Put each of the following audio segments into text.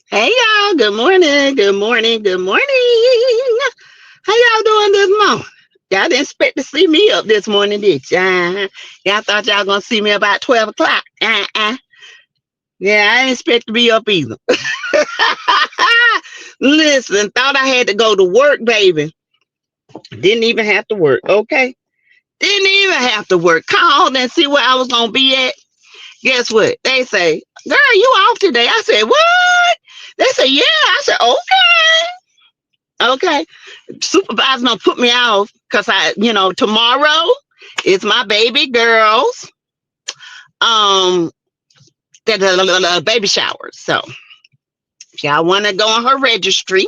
Hey y'all, good morning, good morning, good morning. How y'all doing this morning? Y'all didn't expect to see me up this morning, did y'all? Y'all thought y'all gonna see me about 12 o'clock. Yeah, I didn't expect to be up either. Listen, thought I had to go to work, baby. Didn't even have to work, okay? Didn't even have to work. Called and see where I was gonna be at. Guess what? They say, girl, you off today. I said, what? They say, yeah. I said, okay. Okay. Supervisor don't put me off because tomorrow is my baby girl's um baby shower. So if y'all want to go on her registry,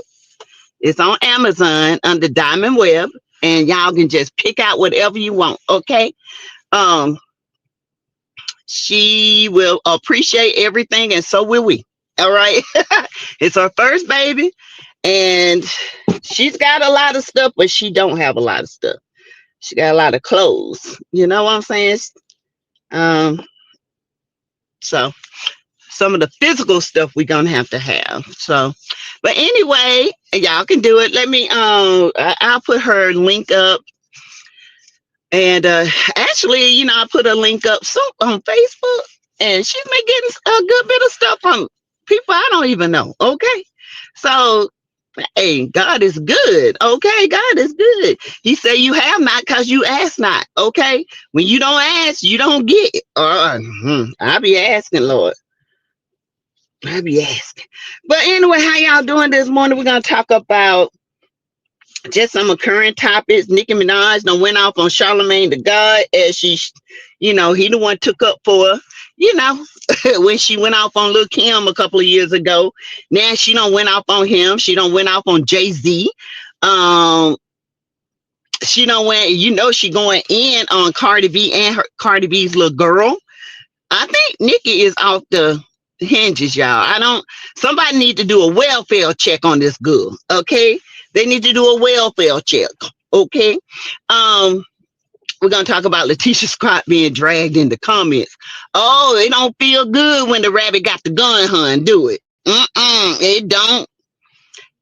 it's on Amazon under Diamond Web, and y'all can just pick out whatever you want. Okay. Um, she will appreciate everything, and so will we. All right. It's her first baby, and she's got a lot of stuff, but she don't have a lot of stuff. She got a lot of clothes. You know what I'm saying? Um, so some of the physical stuff we're gonna have to have. So, but anyway, y'all can do it. Let me I'll put her link up. And actually, I put a link up on Facebook, and she's been getting a good bit of stuff from people I don't even know. Okay. So hey, God is good. Okay, God is good. He said you have not because you ask not. Okay, when you don't ask, you don't get it. I be asking, Lord. I be asking. But anyway, how y'all doing this morning? We're gonna talk about just some current topics. Nicki Minaj done went off on Charlemagne the God as he the one took up for her. You know, when she went off on Lil Kim a couple of years ago. Now she don't went off on him. She don't went off on Jay-Z. Um, she don't went, she going in on Cardi B and Cardi B's little girl. I think Nicki is off the hinges, y'all. Somebody need to do a welfare check on this girl. Okay. They need to do a welfare check. Okay. Um, we're gonna talk about Latisha Scott being dragged into comments. Oh, it don't feel good when the rabbit got the gun, hun. Do it. It don't.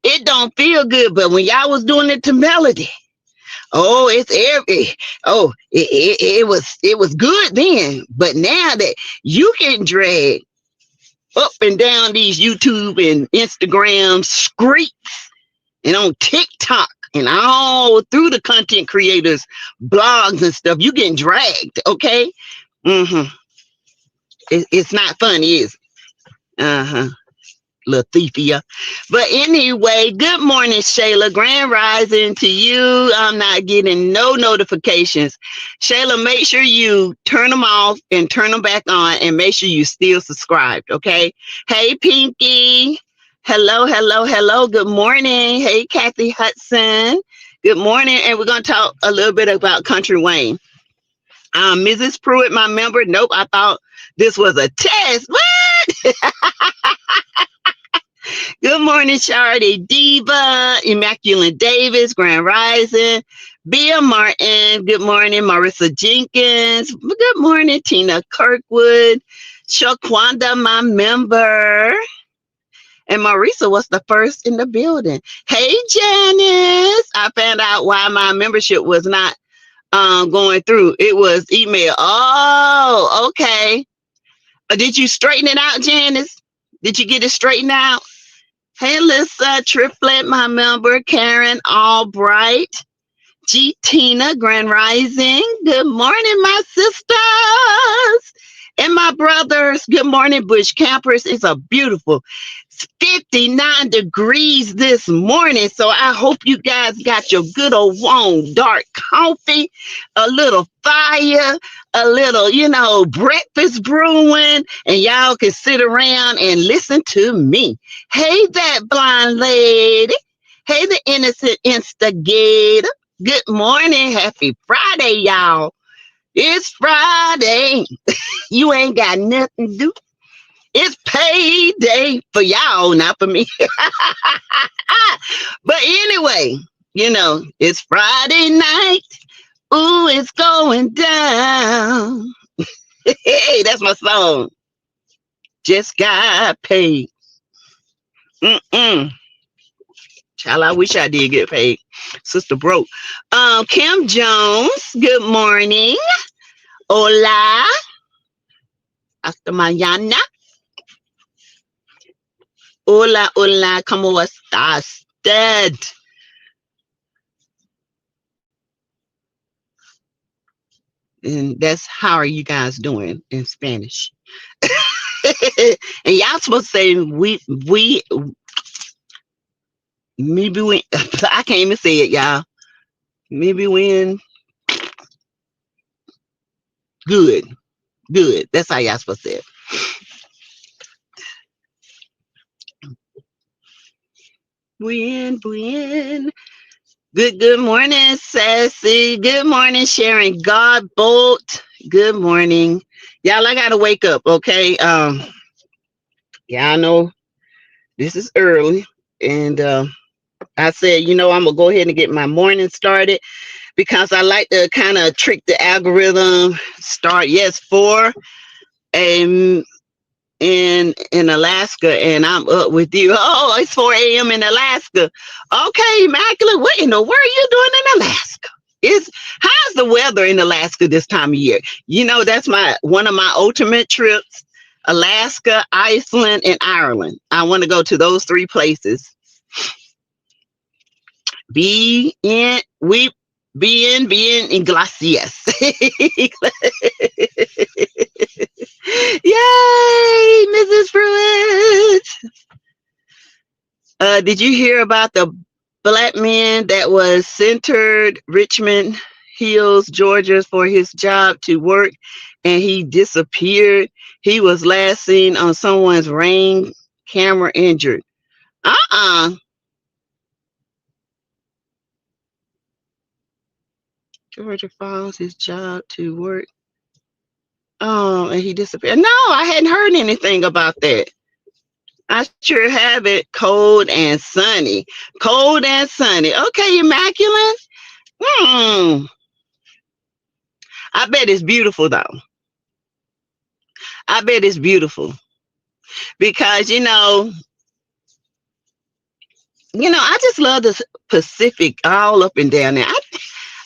It don't feel good. But when y'all was doing it to Melody, oh, it was good then. But now that you can drag up and down these YouTube and Instagram streets and on TikTok and all through the content creators blogs and stuff, you getting dragged. Okay. It's not funny, is it? Latifia. But anyway, good morning, Shayla. Grand rising to you. I'm not getting no notifications. Shayla, make sure you turn them off and turn them back on, and make sure you still subscribed. Okay. Hey, Pinky. Hello, hello, hello. Good morning. Hey, Kathy Hudson. Good morning. And we're going to talk a little bit about Country Wayne. Mrs. Pruitt, my member. Nope, I thought this was a test. What? Good morning, Shardy Diva, Immaculate Davis, Grand Rising, Bia Martin. Good morning, Marissa Jenkins. Good morning, Tina Kirkwood, Shaquanda, my member. And Marisa was the first in the building. Hey, Janice. I found out why my membership was not going through. It was email. Oh, okay. Did you straighten it out, Janice? Did you get it straightened out? Hey, Lisa, Triplet, my member, Karen Albright, G. Tina, Grand Rising. Good morning, my sisters and my brothers. Good morning, Bush Campers. It's a beautiful 59 degrees this morning. So I hope you guys got your good old warm dark coffee, a little fire, a little, breakfast brewing, and y'all can sit around and listen to me. Hey, that blind lady. Hey, the innocent instigator. Good morning. Happy Friday, y'all. It's Friday. You ain't got nothing to do. It's payday for y'all, not for me. But anyway, it's Friday night. Ooh, it's going down. Hey, that's my song. Just got paid. Mm-mm. Child, I wish I did get paid. Sister broke. Kim Jones, good morning. Hola. Hasta mañana. Hola, hola. ¿Cómo estás? Dead. And that's how are you guys doing in Spanish? And y'all supposed to say maybe when I can't even say it, y'all. Maybe when good. Good. That's how y'all supposed to say it. When. Good morning, Sassy. Good morning, Sharon. God Bolt. Good morning. Y'all, I gotta wake up, okay? Y'all know this is early. And I said, I'm gonna go ahead and get my morning started because I like to kind of trick the algorithm. Start, yes, 4 a.m. in Alaska, and I'm up with you. Oh, it's 4 a.m. in Alaska. Okay, Immaculate, what in the world are you doing in Alaska? How's the weather in Alaska this time of year? That's one of my ultimate trips. Alaska, Iceland, and Ireland. I want to go to those 3 places. Bien en glacias. Yay, Mrs. Pruitt. Did you hear about the black man that was centered Richmond Hills, Georgia for his job to work and he disappeared? He was last seen on someone's Ring camera injured. Georgia Falls, his job to work. And he disappeared. No, I hadn't heard anything about that. I sure have it. Cold and sunny. Cold and sunny. Okay, Immaculate. I bet it's beautiful though. I bet it's beautiful because I just love the Pacific all up and down there. I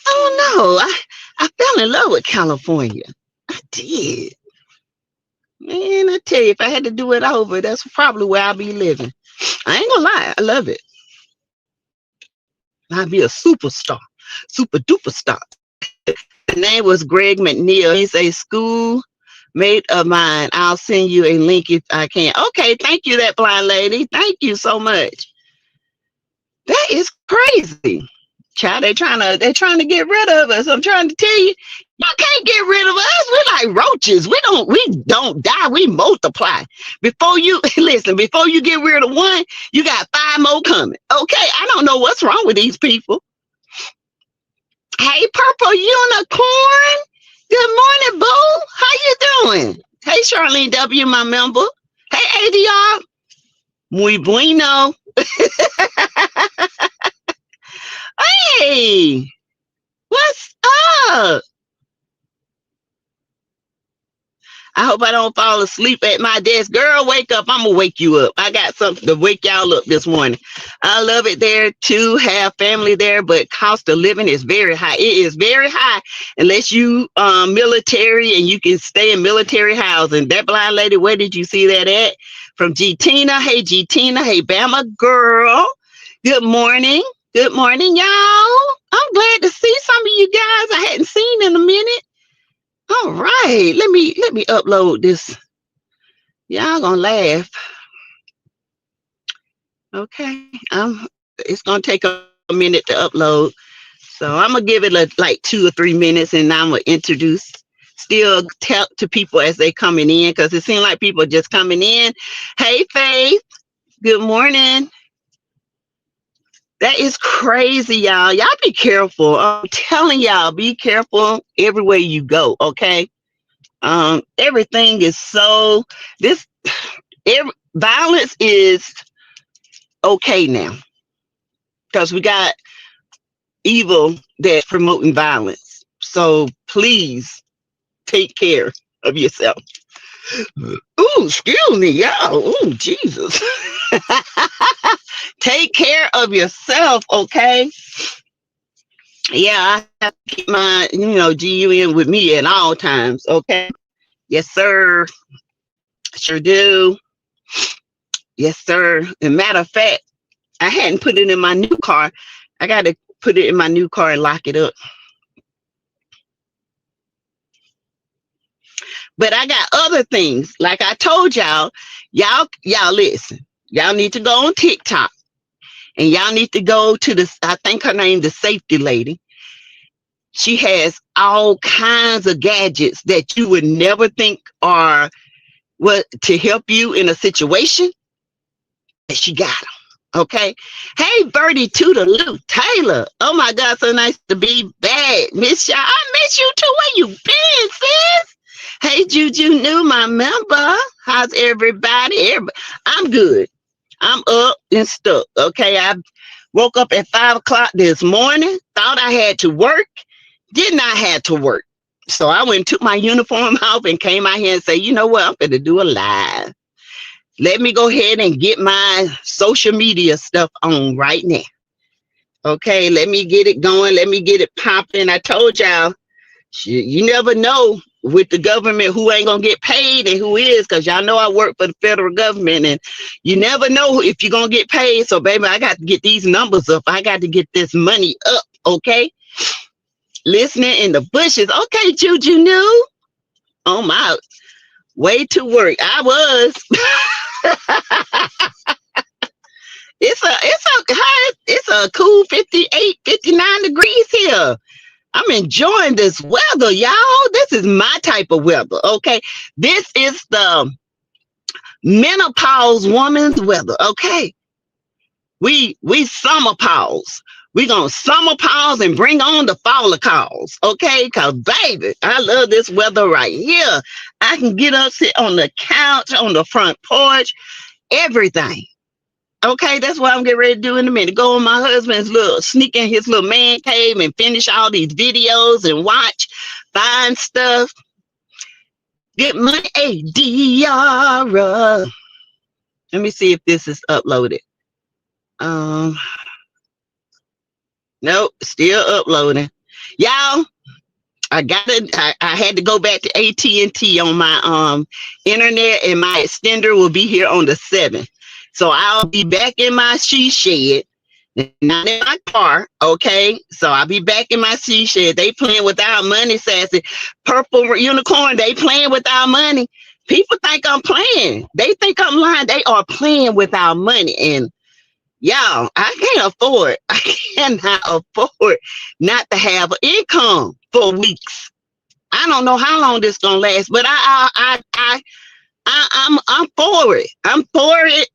don't know. I fell in love with California. I did. Man, I tell you, if I had to do it over, that's probably where I'll be living. I ain't gonna lie, I love it. I'd be a superstar, super duper star. The name was Greg McNeil. He's a schoolmate of mine. I'll send you a link if I can. Okay, thank you, that blind lady. Thank you so much. That is crazy. Child, they're trying to get rid of us. I'm trying to tell you, y'all can't get rid of us. We're like roaches. We don't die. We multiply. Before you listen, before you get rid of one, you got 5 more coming. Okay, I don't know what's wrong with these people. Hey, Purple Unicorn. Good morning, boo. How you doing? Hey, Charlene W, my member. Hey, ADR. Muy bueno. Hey, what's up? I hope I don't fall asleep at my desk. Girl, wake up. I'm going to wake you up. I got something to wake y'all up this morning. I love it there to have family there, but cost of living is very high. It is very high unless you military and you can stay in military housing. That blind lady, where did you see that at? From G Tina. Hey, G Tina. Hey, Bama girl. Good morning. Good morning, y'all. I'm glad to see some of you guys I hadn't seen in a minute. All right, let me upload this. Y'all gonna laugh. Okay, it's gonna take a minute to upload, so I'm gonna give it like 2 or 3 minutes, and I'm gonna introduce. Still tell to people as they coming in, because it seems like people are just coming in. Hey, Faith. Good morning. That is crazy, y'all. Y'all be careful. I'm telling y'all, be careful everywhere you go. Okay. Everything is so violence is okay now because we got evil that's promoting violence. So please take care of yourself. Ooh, excuse me, y'all. Ooh, Jesus. Take care of yourself, okay? Yeah, I have to keep my, GUN with me at all times, okay? Yes, sir. Sure do. Yes, sir. And matter of fact, I hadn't put it in my new car. I got to put it in my new car and lock it up. But I got other things. Like I told y'all listen. Y'all need to go on TikTok. And y'all need to go to I think her name, the safety lady. She has all kinds of gadgets that you would never think are what to help you in a situation. And she got them. Okay. Hey, Birdie Toodaloo Taylor. Oh my God, so nice to be back. Miss y'all. I miss you too. Where you been, sis? Hey, Juju New, my member. How's everybody? I'm good. I'm up and stuck. Okay. I woke up at 5 o'clock this morning. Thought I had to work. Did not have to work. So I went and took my uniform off and came out here and say, you know what? I'm going to do a live. Let me go ahead and get my social media stuff on right now. Okay, let me get it going. Let me get it popping. I told y'all, you never know with the government who ain't going to get paid and who is, because y'all know I work for the federal government, and you never know if you're going to get paid. So, baby, I got to get these numbers up. I got to get this money up, okay? Listening in the bushes. Okay, Juju New. Oh, my. Way to work. I was. It's a cool 58, 59 degrees here. I'm enjoying this weather, y'all. This is my type of weather, okay? This is the menopause woman's weather, okay? We summer pause. We gonna summer pause and bring on the fall calls, okay? Cause baby, I love this weather right here. I can get up, sit on the couch, on the front porch, everything. Okay, that's what I'm getting ready to do in a minute. Go on my husband's sneak in his little man cave and finish all these videos and watch, find stuff. Get my ADR. Let me see if this is uploaded. Nope, still uploading. Y'all, I had to go back to AT&T on my internet, and my extender will be here on the 7th. So I'll be back in my she shed, not in my car, okay? So I'll be back in my she shed. They playing with our money, Sassy. Purple Unicorn, they playing with our money. People think I'm playing. They think I'm lying. They are playing with our money. And y'all, I can't afford. I cannot afford not to have an income for weeks. I don't know how long this gonna last, but I'm for it. I'm for it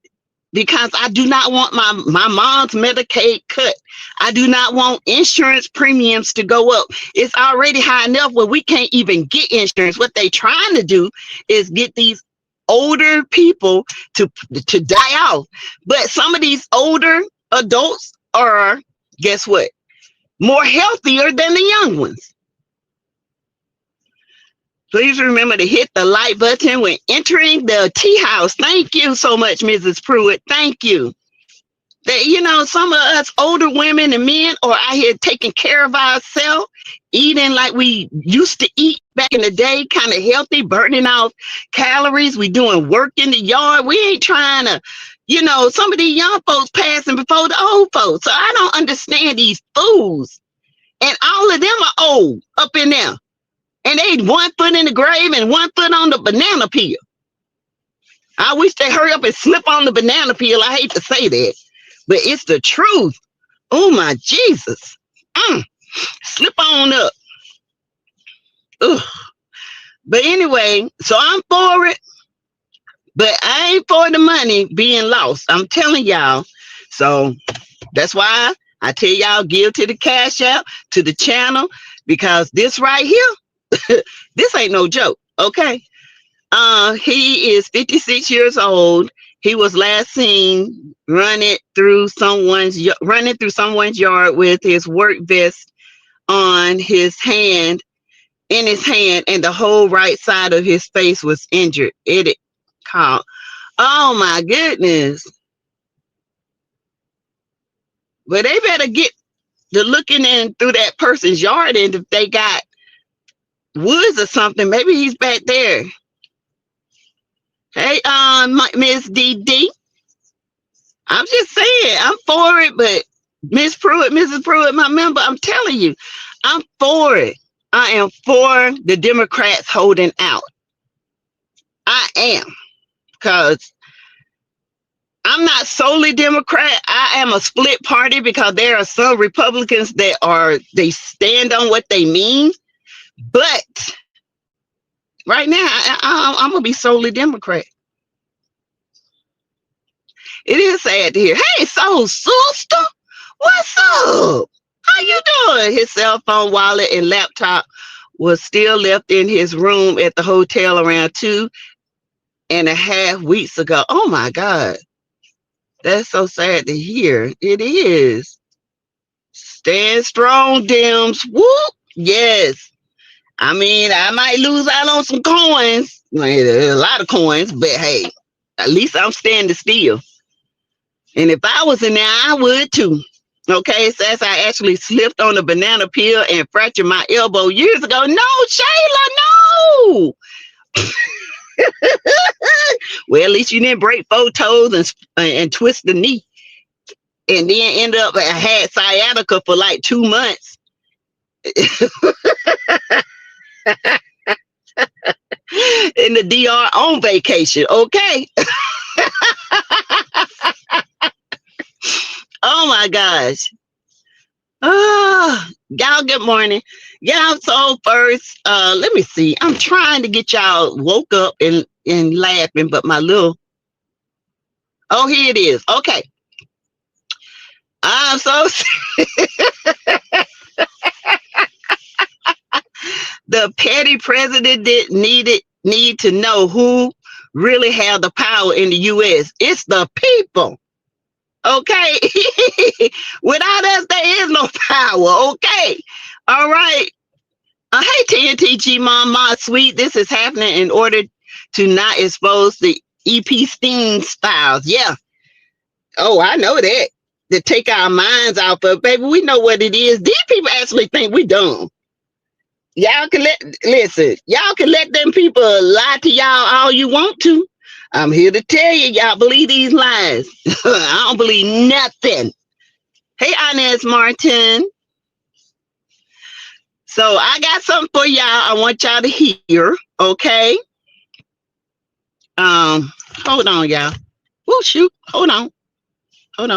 because I do not want my mom's Medicaid cut. I do not want insurance premiums to go up. It's already high enough where we can't even get insurance. What they trying to do is get these older people to die off. But some of these older adults are, guess what, more healthier than the young ones. Please remember to hit the like button when entering the tea house. Thank you so much, Mrs. Pruitt. Thank you. That, some of us older women and men are out here taking care of ourselves, eating like we used to eat back in the day, kind of healthy, burning off calories. We doing work in the yard. We ain't trying to, some of these young folks passing before the old folks. So I don't understand these fools. And all of them are old up in there. And they 1 foot in the grave and 1 foot on the banana peel. I wish they hurry up and slip on the banana peel. I hate to say that, but it's the truth. Oh my Jesus. Slip on up. Ugh. But anyway, so I'm for it, but I ain't for the money being lost. I'm telling y'all. So that's why I tell y'all, give to the Cash App, to the channel, because this right here, this ain't no joke, okay? He is 56 years old. He was last seen running through someone's yard with his work vest on his hand, in his hand, and the whole right side of his face was injured. It called. Oh my goodness. But they better get to looking in through that person's yard, and if they got woods or something, maybe he's back there. Hey, Miss DD, I'm just saying, I'm for it, but Mrs. Pruitt, my member, I'm telling you, I'm for it. I am for the Democrats holding out. I am, because I'm not solely Democrat. I am a split party, because there are some Republicans that they stand on what they mean. But right now, I'm going to be solely Democrat. It is sad to hear. Hey, soul sister, what's up? How you doing? His cell phone, wallet, and laptop was still left in his room at the hotel around 2.5 weeks ago. Oh my God. That's so sad to hear. It is. Stand strong, Dems. Whoop. Yes. I mean, I might lose out on some coins. A lot of coins, but hey, at least I'm standing still. And if I was in there, I would too. Okay, says I actually slipped on a banana peel and fractured my elbow years ago. No, Shayla, no. Well, at least you didn't break 4 toes and twist the knee, and then end up had sciatica for like 2 months. In the DR on vacation. Okay. Oh my gosh. Y'all, good morning. Y'all, so first, let me see. I'm trying to get y'all woke up and laughing, but my little, oh, here it is. Okay. I'm so the petty president didn't need to know who really have the power in the U.S. It's the people. Okay. Without us, there is no power. Okay. All right. Hey, TNTG Mama Sweet. This is happening in order to not expose the EP Steam styles. Yeah. Oh, I know that. To take our minds off of, baby, we know what it is. These people actually think we dumb. Y'all can y'all can let them people lie to y'all all you want to. I'm here to tell you, y'all believe these lies. I don't believe nothing. Hey, Inez Martin. So I got something for y'all. I want y'all to hear. Okay. Hold on, y'all. Oh shoot. Hold on. And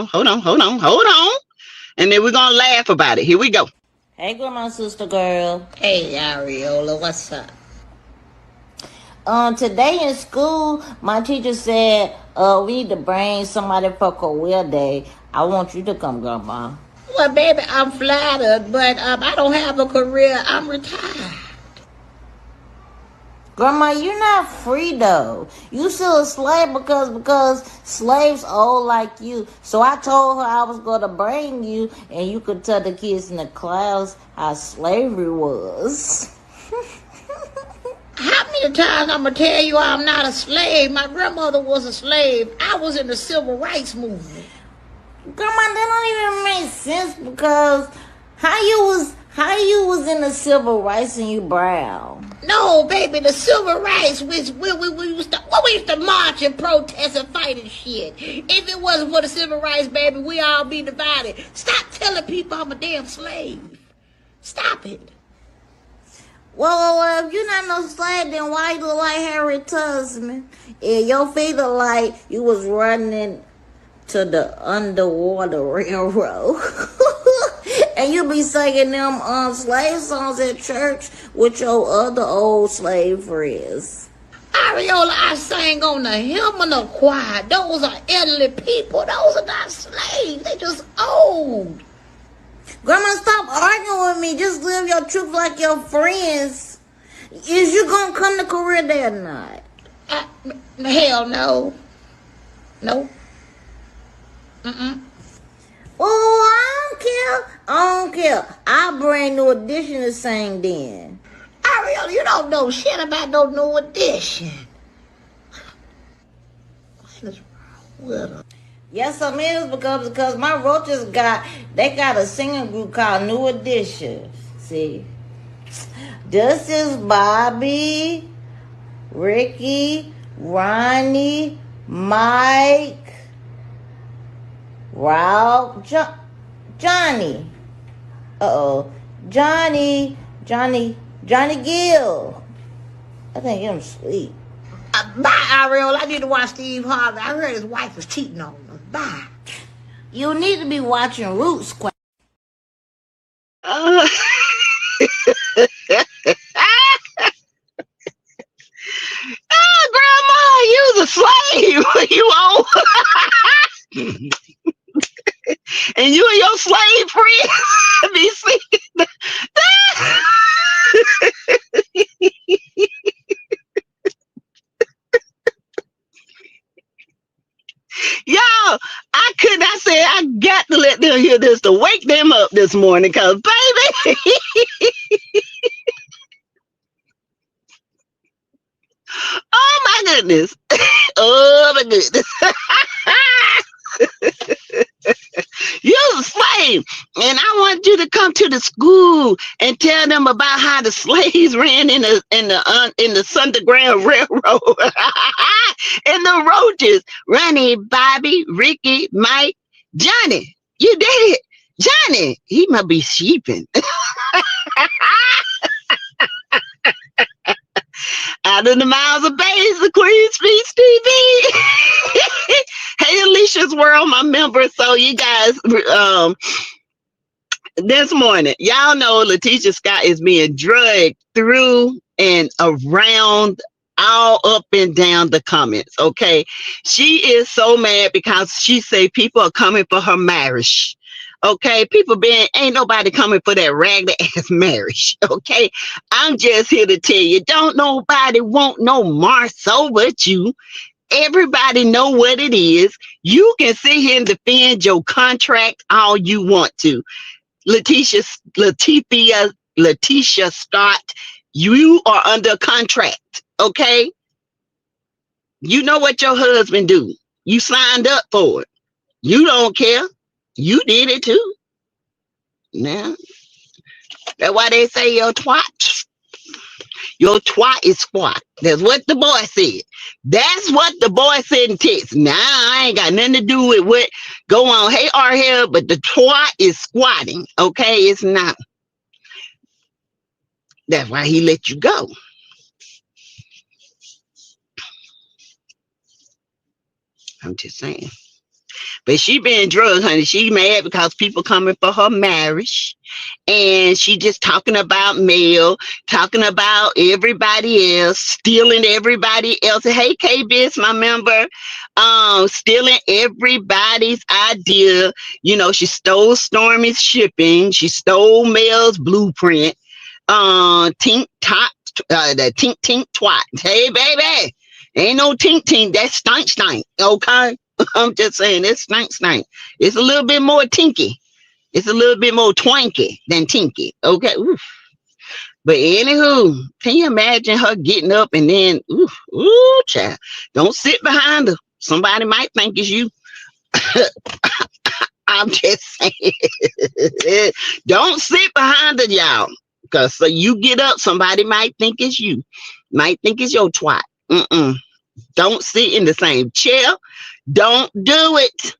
then we're gonna laugh about it. Here we go. Hey, grandma, sister girl. Hey, Ariola, what's up? Today in school, my teacher said, we need to bring somebody for career day. I want you to come, grandma. Well, baby, I'm flattered, but I don't have a career. I'm retired. Grandma, you're not free though. You still a slave because slaves old like you. So I told her I was gonna bring you, and you could tell the kids in the class how slavery was. How many times I'm gonna tell you I'm not a slave? My grandmother was a slave. I was in the civil rights movement. Grandma, that don't even make sense because how you was in the civil rights and you brown? No, baby, the civil rights, which we used to march and protest and fight and shit. If it wasn't for the civil rights, baby, we all be divided. Stop telling people I'm a damn slave. Stop it. Well, if you're not no slave, then why you look like Harry Tubman? And your feet look like you was running to the underwater railroad. And you be singing them slave songs at church with your other old slave friends. Ariola, I sang on the hymnal choir. Those are elderly people. Those are not slaves. They just old. Grandma, stop arguing with me. Just live your truth like your friends. Is you gonna come to career day or not? Hell no. No. Oh, I don't care. I'll bring New Edition to sing then. Ariel, you don't know shit about no New Edition. What is wrong with her? Yes, some is because my roaches they got a singing group called New Edition. See, this is Bobby, Ricky, Ronnie, Mike, Ralph, Johnny. Uh-oh. Johnny Gill. I think him sleep. Bye, Ariel. I need to watch Steve Harvey. I heard his wife was cheating on him. Bye. You need to be watching Root Squad. Uh, Grandma, you was a slave. You old. And you and your slave friends be singing. Y'all, I said I got to let them hear this to wake them up this morning, cause baby, oh my goodness, oh my goodness. You're a slave, and I want you to come to the school and tell them about how the slaves ran in the Underground Railroad, and the roaches, Ronnie, Bobby, Ricky, Mike, Johnny. You did, Johnny. He must be sheeping. Out of the miles of bays, the Queen Speaks TV. Hey, Alicia's World, my member. So you guys, this morning, y'all know Latisha Scott is being drugged through and around, all up and down the comments. Okay, she is so mad because she say people are coming for her marriage. Okay, ain't nobody coming for that ragged ass marriage. Okay, I'm just here to tell you, don't nobody want no Marceau but you. Everybody know what it is. You can sit here and defend your contract all you want to. Latisha Scott, you are under contract. Okay, you know what your husband do. You signed up for it. You don't care. You did it too. Now, that's why they say your twat. Your twat is squat. That's what the boy said. That's what the boy said in text. Now, I ain't got nothing to do with what go on. Hey, Arhel, but the twat is squatting. Okay, it's not. That's why he let you go. I'm just saying. But she been drugged, honey. She mad because people coming for her marriage. And she just talking about mail, talking about everybody else, stealing everybody else. Hey, K-Biz, my member, stealing everybody's idea. You know, she stole Stormy's shipping. She stole Mel's blueprint. Tink the tink twat. Hey, baby, ain't no tink. That's stink. Okay. I'm just saying, it's stink. It's a little bit more tinky. It's a little bit more twanky than tinky. Okay. Oof. But anywho, can you imagine her getting up and then, ooh, child, don't sit behind her. Somebody might think it's you. I'm just saying, don't sit behind her, y'all. Because so you get up, somebody might think it's you. Might think it's your twat. Don't sit in the same chair. Don't do it.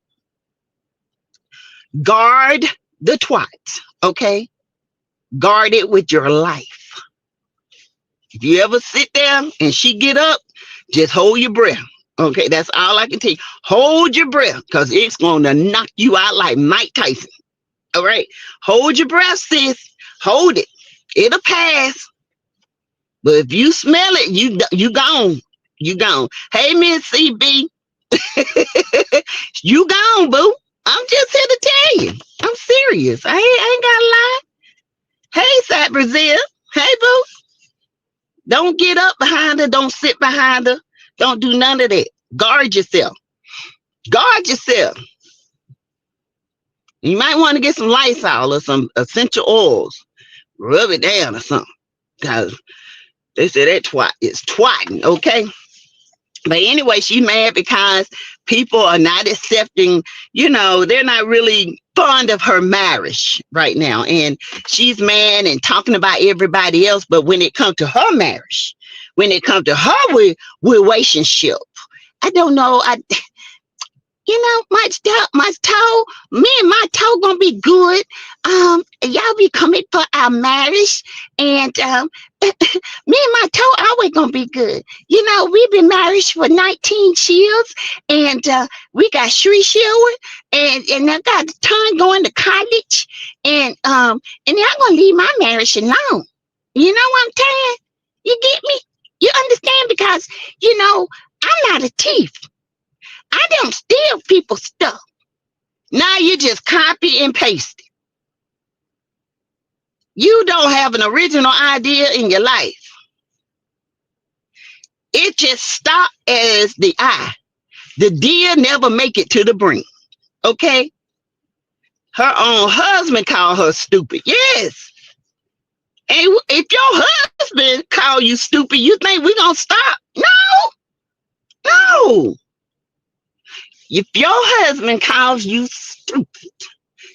Guard the twat, okay? Guard it with your life. If you ever sit there and she get up, just hold your breath. Okay, that's all I can tell you. Hold your breath, because it's going to knock you out like Mike Tyson. All right? Hold your breath, sis. Hold it. It'll pass. But if you smell it, you gone. You gone. Hey, Miss CB. You gone, boo. I'm just here to tell you. I'm serious. I ain't got to lie. Hey, Sat Brazil. Hey, boo. Don't get up behind her. Don't sit behind her. Don't do none of that. Guard yourself. Guard yourself. You might want to get some Lysol or some essential oils. Rub it down or something. Because they say that twat is twatting, okay? But anyway, she's mad because people are not accepting, they're not really fond of her marriage right now. And she's mad and talking about everybody else. But when it comes to her marriage, when it comes to her relationship, I don't know. My toe, me and my toe gonna be good. Y'all be coming for our marriage, and me and my toe always gonna be good. We've been married for 19 years, and we got 3 children, and I got a ton going to college, and y'all gonna leave my marriage alone. You know what I'm saying? You get me? You understand? Because I'm not a thief. I don't steal people's stuff. Now you just copy and paste it. You don't have an original idea in your life. It just stopped as the I. The deer never make it to the brink. Okay? Her own husband called her stupid. Yes. And if your husband call you stupid, you think we're going to stop? No. If your husband calls you stupid,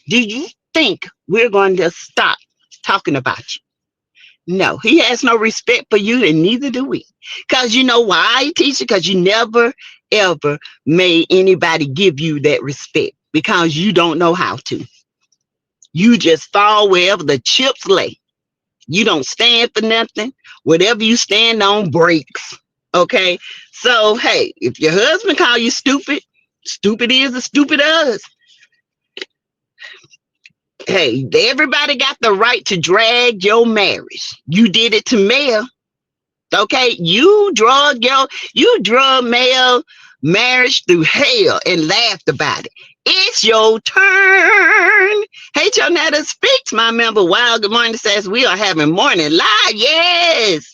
do you think we're going to stop talking about you? No, he has no respect for you, and neither do we. Because you know why, teacher? Because you never, ever made anybody give you that respect, because you don't know how to. You just fall wherever the chips lay. You don't stand for nothing. Whatever you stand on breaks. Okay? So, hey, if your husband call you stupid, stupid is the stupid us. Hey, everybody got the right to drag your marriage. You did it to Mel. Okay, you drug Mel marriage through hell and laughed about it. It's your turn. Hey, Jonetta Speaks, my member. Wow, good morning, says we are having morning live. Yes.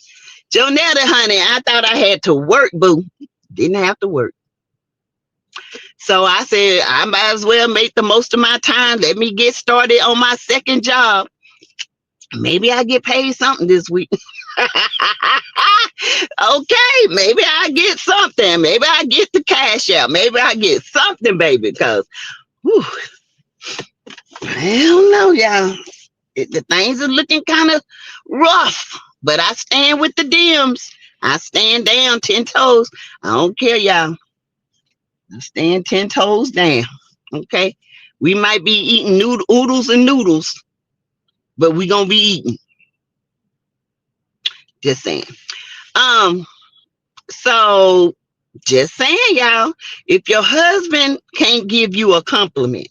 Jonetta, honey, I thought I had to work, boo. Didn't have to work. So I said, I might as well make the most of my time. Let me get started on my second job. Maybe I get paid something this week. Okay, maybe I get something. Maybe I get the cash out. Maybe I get something, baby, because I don't know, y'all. The things are looking kind of rough, but I stand with the Dems. I stand down 10 toes. I don't care, y'all. I stand 10 toes down. Okay, we might be eating oodles and noodles, but we gonna be eating. Just saying. So just saying, y'all, if your husband can't give you a compliment,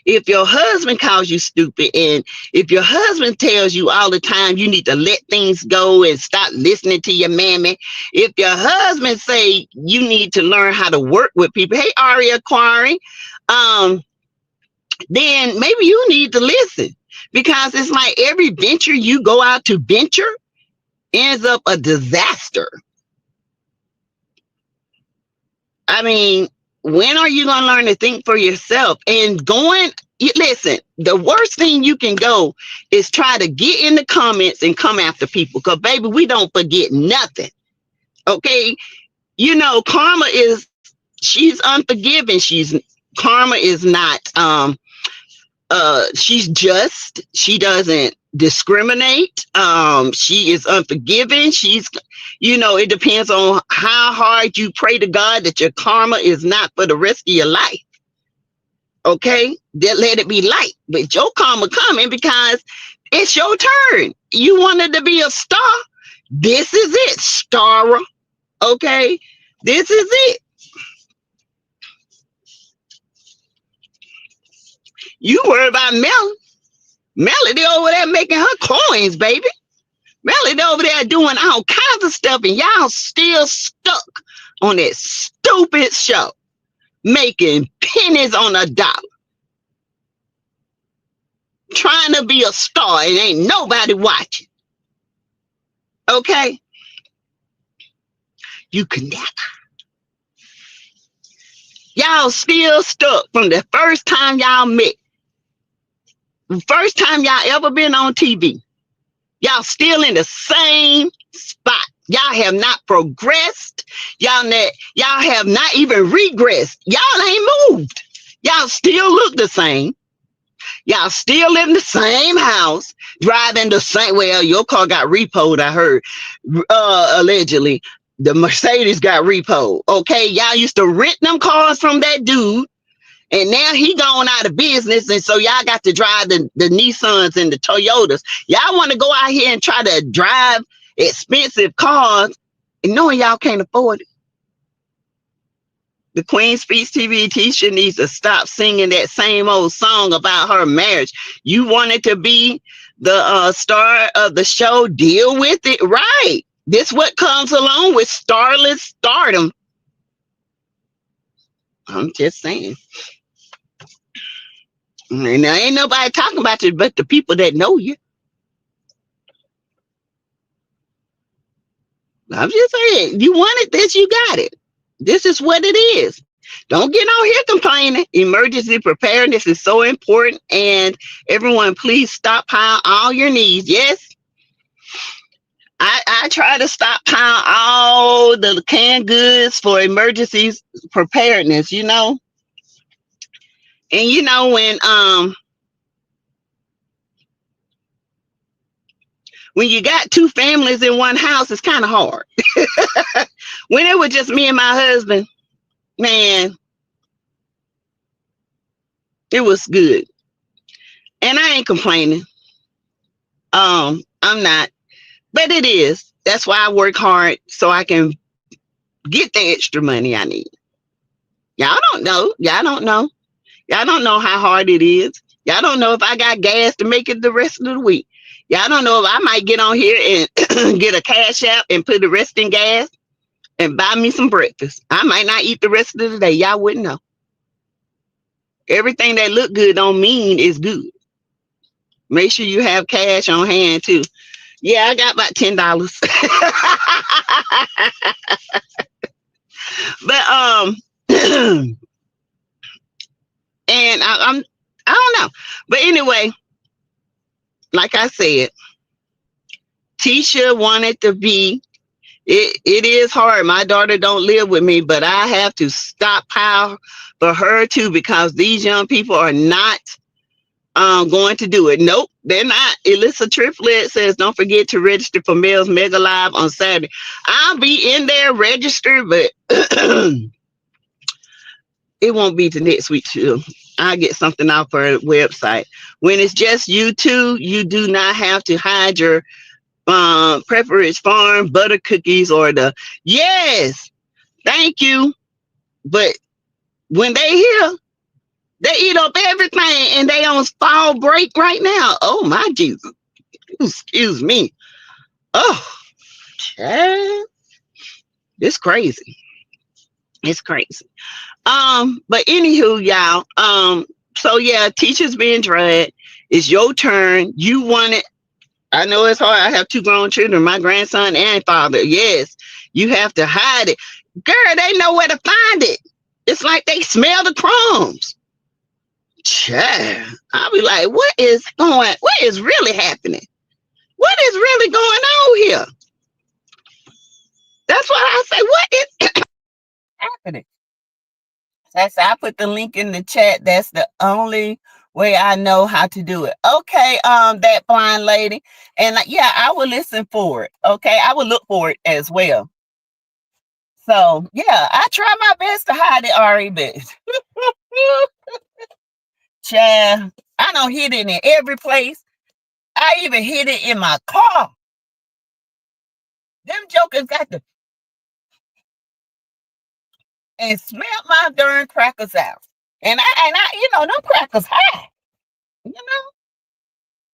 if your husband calls you stupid, and if your husband tells you all the time you need to let things go and stop listening to your mammy, if your husband say you need to learn how to work with people, hey, Aria Quarry, then maybe you need to listen, because it's like every venture you go out to venture ends up a disaster. I mean, when are you going to learn to think for yourself? And listen, the worst thing you can go is try to get in the comments and come after people. Because, baby, we don't forget nothing. Okay? Karma she's unforgiving. Karma is not, she's just. She doesn't discriminate. She is unforgiving. It depends on how hard you pray to God that your karma is not for the rest of your life. Okay, then let it be light, but your karma coming because it's your turn. You wanted to be a star. This is it, star. Okay, this is it. You worry about Melody. Melody over there making her coins, baby. Melody over there doing all kinds of stuff, and y'all still stuck on that stupid show, making pennies on a dollar, trying to be a star, and ain't nobody watching. Okay? You can never. Y'all still stuck from the first time y'all met. The first time y'all ever been on TV. Y'all still in the same spot. Y'all have not progressed. Y'all have not even regressed. Y'all ain't moved. Y'all still look the same. Y'all still live in the same house, driving the same. Well, your car got repoed, I heard. Allegedly. The Mercedes got repoed. Okay. Y'all used to rent them cars from that dude. And now he gone out of business. And so y'all got to drive the Nissans and the Toyotas. Y'all want to go out here and try to drive expensive cars and knowing y'all can't afford it. The Queen Speaks TV Teacher needs to stop singing that same old song about her marriage. You wanted to be the star of the show, deal with it. Right. This what comes along with starless stardom. I'm just saying. And there ain't nobody talking about you but the people that know you. I'm just saying, you wanted this, you got it. This is what it is. Don't get on here complaining. Emergency preparedness is so important. And everyone, please stockpile all your needs. Yes, I try to stockpile all the canned goods for emergencies preparedness, you know. And you know, when you got two families in one house, it's kind of hard. When it was just me and my husband, man, it was good. And I ain't complaining. I'm not. But it is. That's why I work hard so I can get the extra money I need. Y'all don't know. Y'all don't know. Y'all don't know how hard it is. Y'all don't know if I got gas to make it the rest of the week. Y'all don't know if I might get on here and get a cash app and put the rest in gas and buy me some breakfast. I might not eat the rest of the day. Y'all wouldn't know. Everything that look good don't mean it's good. Make sure you have cash on hand too. Yeah, I got about $10. But and I don't know. But anyway, like I said, Tisha wanted to be. It is hard. My daughter don't live with me, but I have to stockpile for her too because these young people are not going to do it. Nope, they're not. Alyssa Triplet says, don't forget to register for Mel's Mega Live on Saturday. I'll be in there registered, but it won't be to next week too. I'll get something off her website. When it's just you two, you do not have to hide your Pepperidge Farm butter cookies or the yes, thank you. But when they here, they eat up everything and they on fall break right now. Oh my Jesus. Excuse me. Oh, child. It's crazy. It's crazy. But anywho, y'all. So yeah, teachers being dragged. It's your turn. You want it. I know it's hard. I have two grown children, my grandson and father. Yes, you have to hide it. Girl, they know where to find it. It's like they smell the crumbs. Child, I'll be like, what is really happening? What is really going on here? That's what I say. What is happening? That's I put the link in the chat. That's the only way I know how to do it. Okay, that blind lady. And yeah, I will listen for it. Okay, I will look for it as well. So yeah, I try my best to hide it, Ari, but child, I don't hid it in every place. I even hid it in my car. Them jokers got to and smelt my darn crackers out. And I, you know, them crackers high. You know,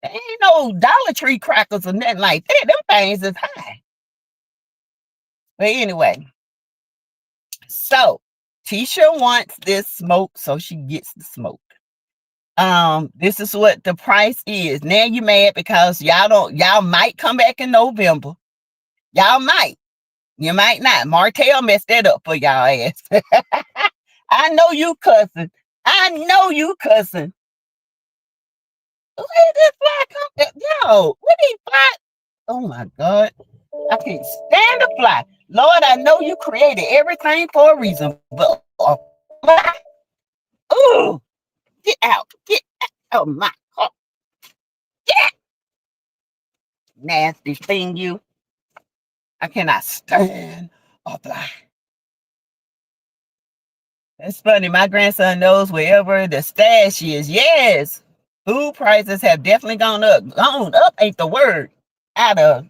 there ain't no Dollar Tree crackers or nothing like that. Them things is high. But anyway, so Tisha wants this smoke, so she gets the smoke. This is what the price is. Now you mad because y'all might come back in November. Y'all might. You might not. Martell messed that up for y'all ass. I know you cussing. I know you cussing. Where did this fly come? Yo, where did fly? Oh my God. I can't stand a fly. Lord, I know you created everything for a reason, but fly, ooh, get out, get out of my car, get nasty thing, you. I cannot stand a fly. It's funny. My grandson knows wherever the stash is. Yes, food prices have definitely gone up. Gone up ain't the word. Out of,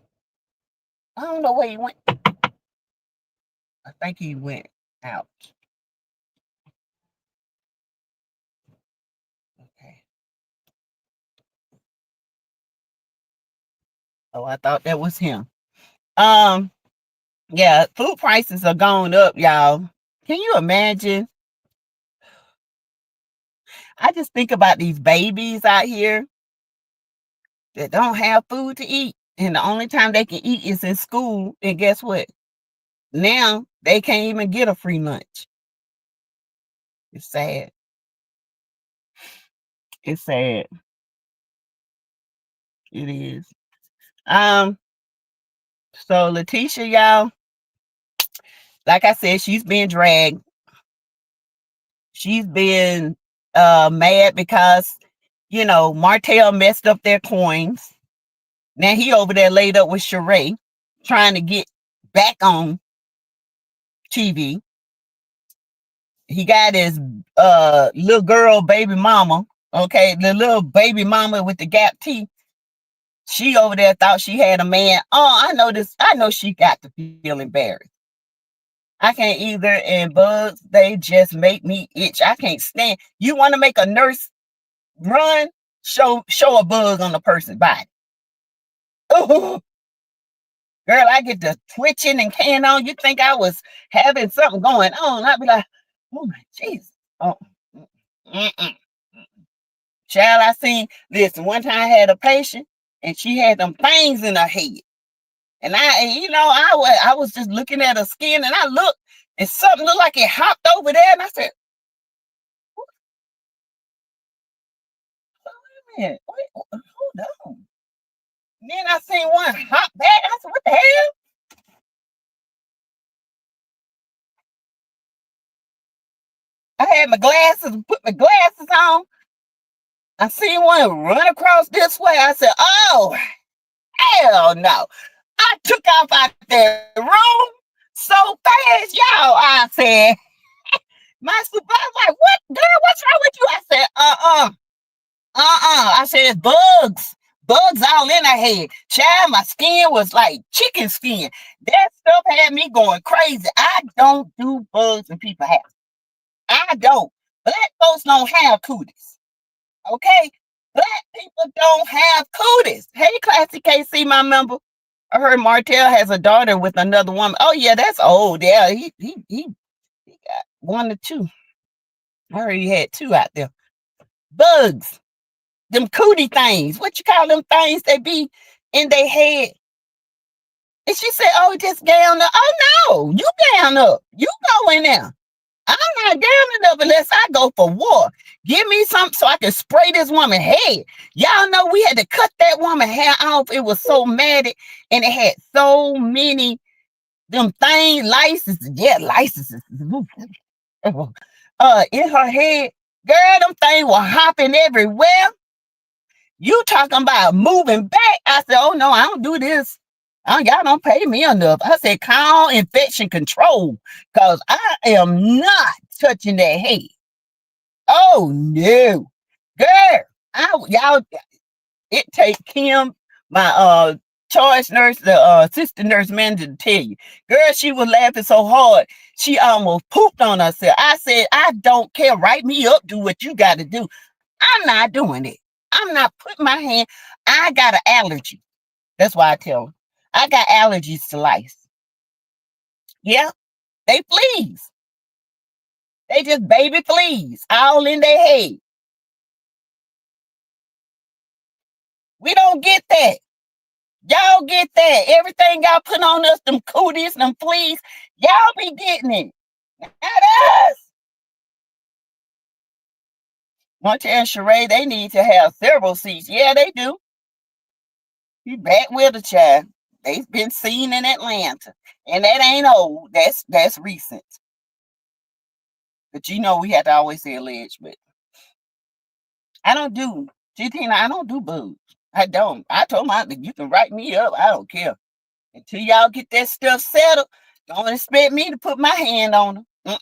I don't know where he went. I think he went out. Okay. Oh, I thought that was him. Um, yeah, food prices are going up, y'all. Can you imagine? I just think about these babies out here that don't have food to eat. And the only time they can eat is in school. And guess what? Now they can't even get a free lunch. It's sad. It's sad. It is. Um, so Latisha, y'all, like I said, she's been dragged. She's been mad because, Martell messed up their coins. Now he over there laid up with Sheree, trying to get back on TV. He got his little girl baby mama, okay, the little baby mama with the gap teeth. She over there thought she had a man. Oh, I know this. I know she got to feel embarrassed. I can't either. And bugs, they just make me itch. I can't stand. You want to make a nurse run? Show a bug on the person's body. Oh, girl, I get to twitching and can on. You think I was having something going on? I'd be like, oh my Jesus. Oh, mm-mm. Child, I seen this. One time I had a patient and she had them things in her head. And I was just looking at her skin and I looked and something looked like it hopped over there. And I said, wait a minute, hold on. And then I seen one hop back. I said, what the hell? I had my glasses, put my glasses on. I seen one run across this way. I said, oh, hell no. I took off out that room so fast, y'all. I said, my supervisor like, what, girl, what's wrong with you? I said, I said, it's bugs. Bugs all in her head. Child, my skin was like chicken skin. That stuff had me going crazy. I don't do bugs in people's house. I don't. Black folks don't have cooties. Okay? Black people don't have cooties. Hey, Classy KC, my member. I heard Martell has a daughter with another woman. Oh, yeah, that's old. Yeah, he got one or two. I heard he had two out there. Bugs. Them cootie things. What you call them things that be in their head? And she said, oh, just gown up. Oh, no, you gown up. You go in there. I'm not gowning up unless I go for war. Give me something so I can spray this woman's head. Y'all know we had to cut that woman's hair off. It was so matted and it had so many them things, licenses. Yeah, licenses. In her head. Girl, them things were hopping everywhere. You talking about moving back. I said, oh, no, I don't do this. Y'all don't pay me enough. I said, call infection control because I am not touching that head. Oh, no. Girl, y'all, it take Kim, my charge nurse, the assistant nurse manager to tell you. Girl, she was laughing so hard, she almost pooped on herself. I said, I don't care. Write me up. Do what you got to do. I'm not doing it. I'm not putting my hand. I got an allergy. That's why I tell them. I got allergies to lice. Yeah, they fleas. They just baby fleas all in their head. We don't get that. Y'all get that. Everything y'all put on us, them cooties, them fleas, y'all be getting it. Not us. Monte and Sheree, they need to have several seats. Yeah, they do. You back with a child. They've been seen in Atlanta. And that ain't old. That's recent. But you know we had to always say alleged, but I don't do Tina, I don't do boobs. I don't. I told my you can write me up. I don't care. Until y'all get that stuff settled, don't expect me to put my hand on them.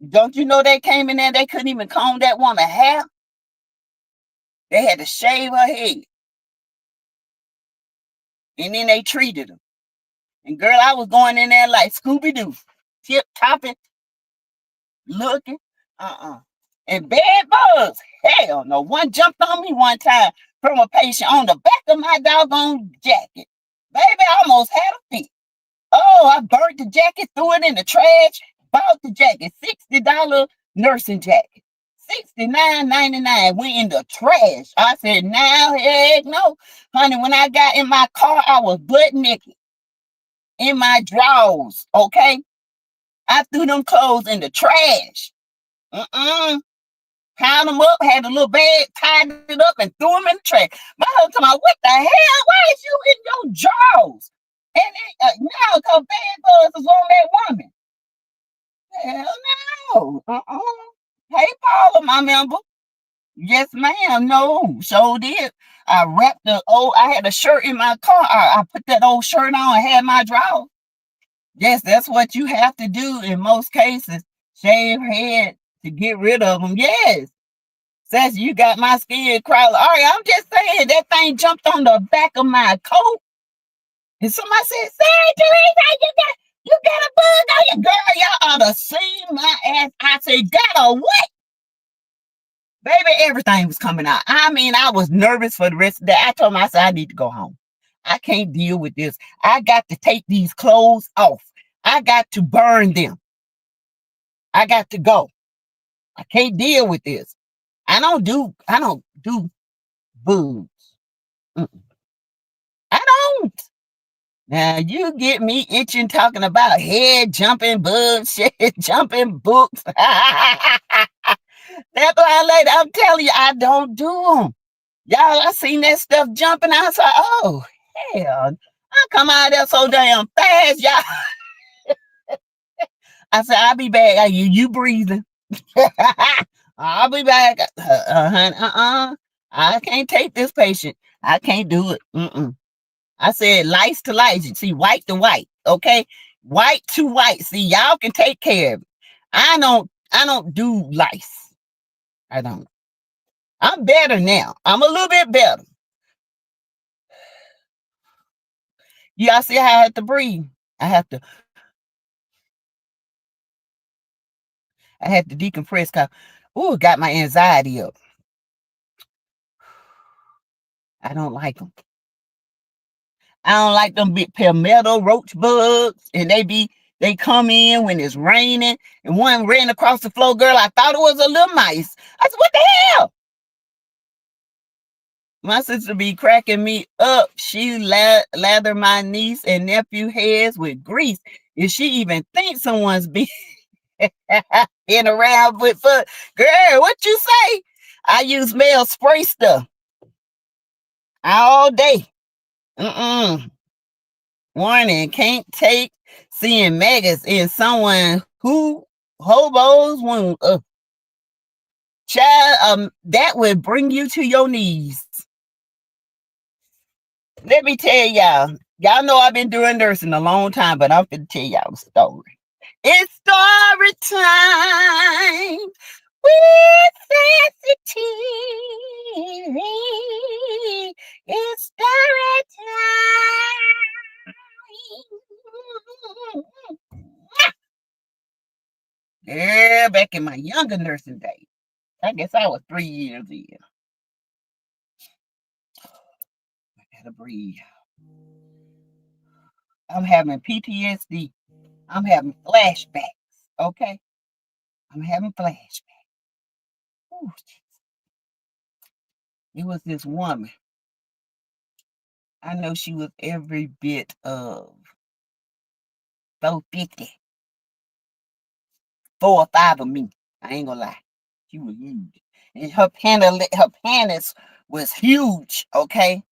Don't you know they came in there, they couldn't even comb that woman's hair? They had to shave her head. And then they treated her. And girl, I was going in there like Scooby-Doo, tip-topping, looking. And bed bugs. Hell no. One jumped on me one time from a patient on the back of my doggone jacket. Baby, I almost had a fit. Oh, I burnt the jacket, threw it in the trash, bought the jacket, $60 nursing jacket. $69.99 went in the trash. I said, now, heck no. Honey, when I got in my car, I was butt naked in my drawers, okay? I threw them clothes in the trash. Piled them up, had a little bag, tied it up, and threw them in the trash. My husband told me, what the hell? Why is you in your drawers? And now, because bad bugs is on that woman. Hell no. Hey, Paula, my member. Yes, ma'am. No, so did. I wrapped I had a shirt in my car. I put that old shirt on and had my drawers. Yes, that's what you have to do in most cases. Shave head to get rid of them. Yes. Says you got my skin crawling. All right, I'm just saying that thing jumped on the back of my coat. And somebody said, say, Teresa, you got a bug on your girl. Y'all ought to see my ass. I said, got a what? Baby, everything was coming out. I mean, I was nervous for the rest of the day. I told myself I need to go home. I can't deal with this. I got to take these clothes off. I got to burn them. I got to go. I can't deal with this. I don't do boobs. I don't. Now you get me itching talking about head jumping bugs, shit jumping books. That blind lady, I'm telling you, I don't do them. Y'all, I seen that stuff jumping. I was like, oh, hell. I come out there so damn fast, y'all. I said, I'll be back. Are you breathing? I'll be back. I can't take this patient. I can't do it. I said lice to lice. You see, white to white. Okay, white to white. See, y'all can take care of it. I don't do lice. I don't. I'm better now. I'm a little bit better. Yeah, I see how I have to breathe. I have to decompress. Cause, got my anxiety up. I don't like them. I don't like them big palmetto roach bugs, and they come in when it's raining. And one ran across the floor, girl. I thought it was a little mice. I said, what the hell? My sister be cracking me up. She lather my niece and nephew heads with grease. If she even thinks someone's been in around with foot. Girl, what you say? I use male spray stuff all day. Warning, can't take seeing maggots in someone who hobos wound. Child, that would bring you to your knees. Let me tell y'all. Y'all know I've been doing nursing a long time, but I'm going to tell y'all a story. It's story time with SASSYTEA-V. It's story time. Yeah, back in my younger nursing days. I guess I was 3 years in. I gotta breathe. I'm having PTSD. I'm having flashbacks. Okay? I'm having flashbacks. Ooh, it was this woman. I know she was every bit of 450. 4 or 5 of me. I ain't gonna lie. She was huge. And her panties was huge, okay?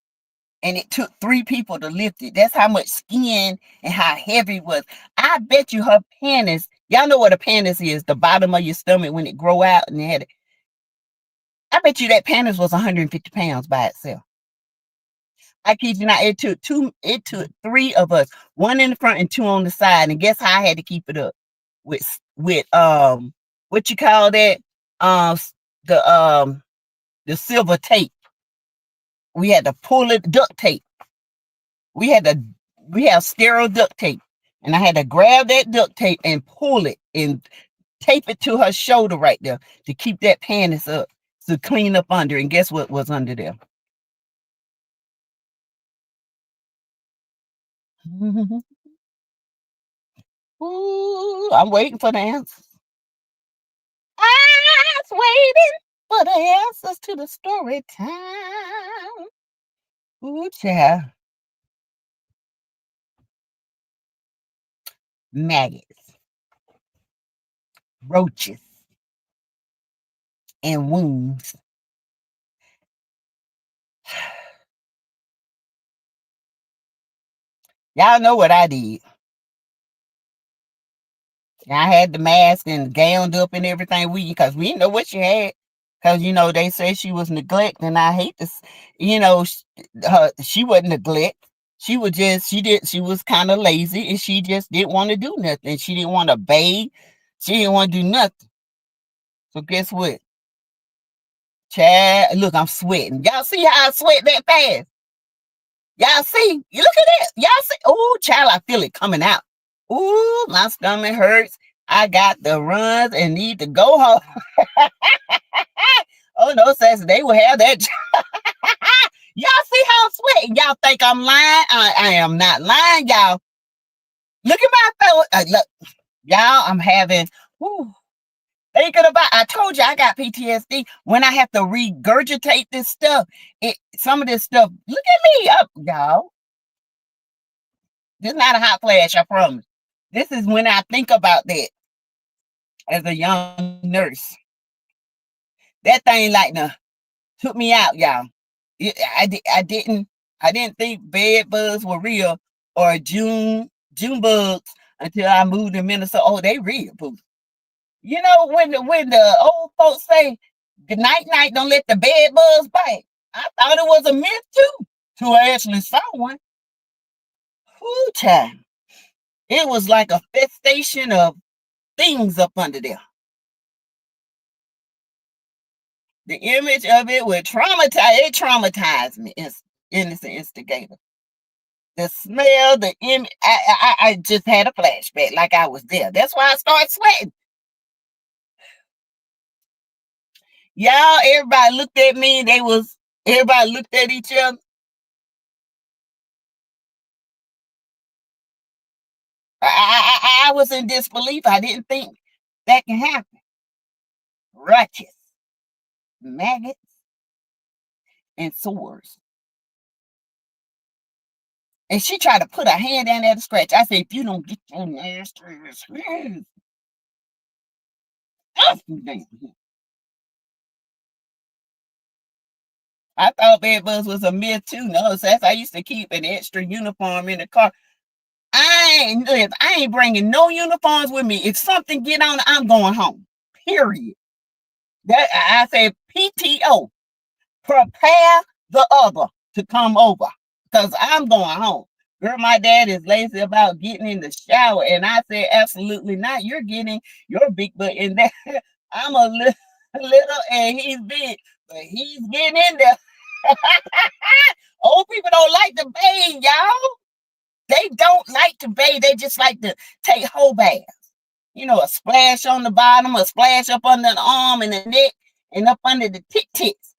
and it took 3 people to lift it. That's how much skin and how heavy it was. I bet you her panties, y'all know what a panties is, the bottom of your stomach when it grow out and it had it. I bet you that panties was 150 pounds by itself. I kid you not, it took 3 of us, 1 in the front and 2 on the side. And guess how I had to keep it up? With what you call that? The silver tape. We had to pull it, duct tape. We have sterile duct tape. And I had to grab that duct tape and pull it and tape it to her shoulder right there to keep that panties up, to clean up under. And guess what was under there? Ooh, I'm waiting for the answers. I was waiting for the answers to the story time. Ooh, child. Maggots, roaches, and wounds. Y'all know what I did. I had the mask and gowned up and everything because we didn't know what she had. Because, they say she was neglect, and I hate this. She wasn't neglect. She was kind of lazy, and she just didn't want to do nothing. She didn't want to bathe. She didn't want to do nothing. So guess what? Chad, look, I'm sweating. Y'all see how I sweat that fast? Y'all see? You look at that. Y'all see? Oh, child, I feel it coming out. Ooh, my stomach hurts. I got the runs and need to go home. Oh, no, Sassy, they will have that. Y'all see how I'm sweating? Y'all think I'm lying? I am not lying, y'all. Look at my face. Look, y'all, I'm having, thinking about, I told you I got PTSD when I have to regurgitate this stuff. Some of this stuff, look at me up, y'all. This is not a hot flash, I promise. This is when I think about that as a young nurse. That thing took me out, y'all. I didn't think bed bugs were real or June bugs until I moved to Minnesota. Oh, they real, boo. When the old folks say good night, don't let the bed bugs bite. I thought it was a myth too, till I actually saw one. Whoo, child. It was like a festation of things up under there. The image of it would traumatized me, innocent instigator. The smell, the image, I just had a flashback like I was there. That's why I started sweating. Y'all, everybody looked at me. Everybody looked at each other. I was in disbelief. I didn't think that can happen. Roaches, maggots, and sores. And she tried to put her hand down there to scratch. I said, if you don't get your nasty hands off me. I thought bed bugs was a myth too. No, Sass, I used to keep an extra uniform in the car. I ain't bringing no uniforms with me. If something get on, I'm going home. Period. That I said PTO. Prepare the other to come over. Because I'm going home. Girl, my dad is lazy about getting in the shower. And I said, absolutely not. You're getting your big butt in there. I'm a little and he's big. But he's getting in there. Old people don't like to bathe, y'all. They don't like to bathe. They just like to take whole baths. A splash on the bottom, a splash up under the arm and the neck, and up under the tits.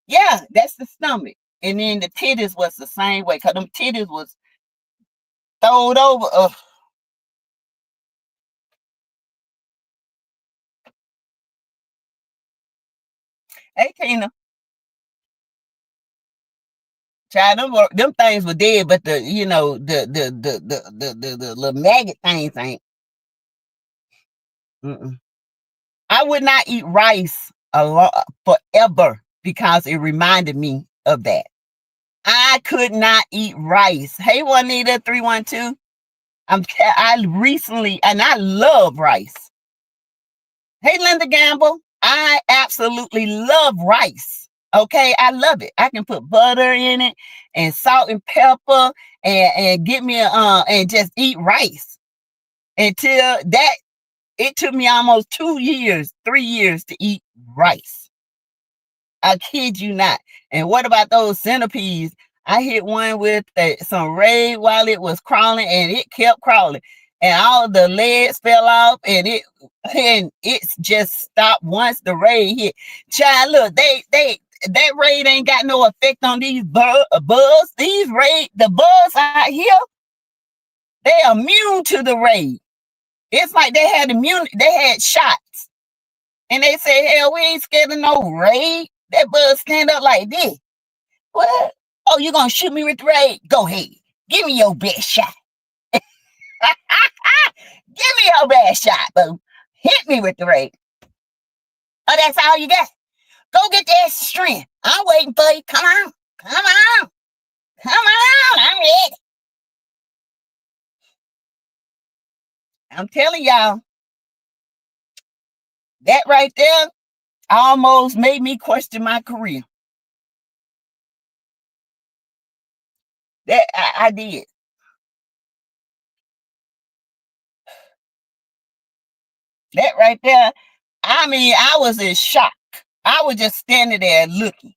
Yeah, that's the stomach. And then the titties was the same way, because them titties was throwed over. Hey, Tina. Child, them things were dead, but the little maggot things ain't. I would not eat rice a lot forever because it reminded me of that. I could not eat rice. Hey, Juanita 312. I recently, and I love rice. Hey, Linda Gamble. I absolutely love rice. Okay, I love it. I can put butter in it and salt and pepper and get me and just eat rice until that. It took me almost 2 years, 3 years to eat rice. I kid you not. And what about those centipedes? I hit one with some raid while it was crawling, and it kept crawling, and all the legs fell off, and it just stopped once the raid hit. Child, look, that raid ain't got no effect on these bugs. The bugs out here, they immune to the raid. It's like they had shots. And they say, hell, we ain't scared of no raid. That bug stand up like this. What? Oh, you gonna shoot me with the raid? Go ahead. Give me your best shot. Give me your best shot, boo. Hit me with the raid. Oh, that's all you got? Go get the extra strength. I'm waiting for you. Come on. Come on. Come on. I'm ready. I'm telling y'all, that right there almost made me question my career. That I did. That right there, I mean, I was in shock. I was just standing there looking.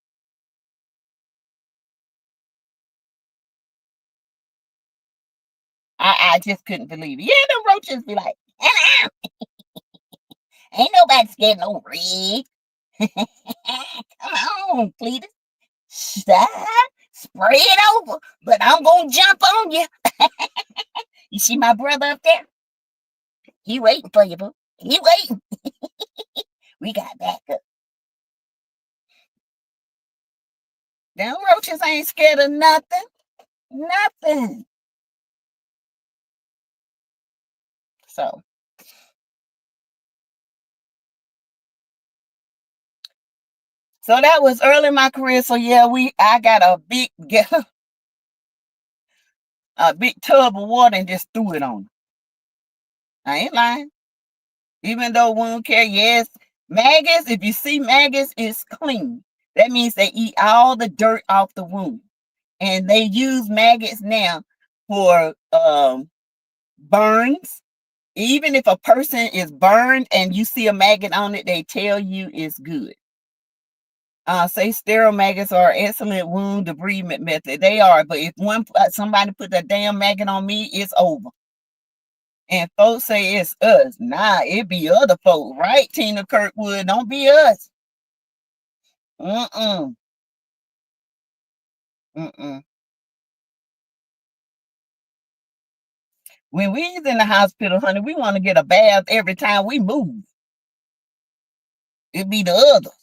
I just couldn't believe it. Yeah, the roaches be like, ain't nobody scared no red. Come on, Cletus. Stop. Spray it over. But I'm going to jump on you. You see my brother up there? He waiting for you, boo. He waiting. We got back up. Them roaches ain't scared of nothing. Nothing. So that was early in my career. So yeah, I got a big tub of water and just threw it on. I ain't lying. Even though wound care, yes, maggots. If you see maggots, it's clean. That means they eat all the dirt off the wound, and they use maggots now for burns. Even if a person is burned and you see a maggot on it, they tell you it's good. Say sterile maggots are an excellent wound debridement method. They are, but if somebody put that damn maggot on me, it's over. And folks say it's us. Nah, it be other folks, right, Tina Kirkwood? Don't be us. Mm-mm. When we's in the hospital, honey, we want to get a bath every time we move. It be the others.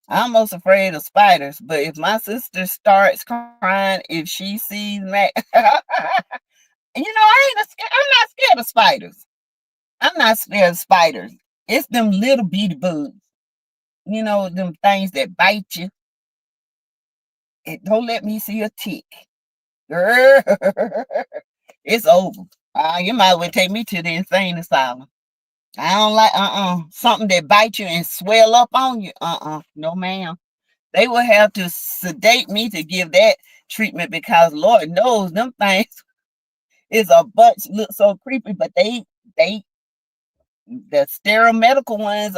I'm most afraid of spiders, but if my sister starts crying if she sees I'm not scared of spiders. I'm not scared of spiders. It's them little bitty bugs. Them things that bite you. And don't let me see a tick. Girl, it's over. You might as well take me to the insane asylum. I don't like something that bites you and swell up on you. No ma'am. They will have to sedate me to give that treatment because Lord knows them things is a bunch look so creepy, but the sterile medical ones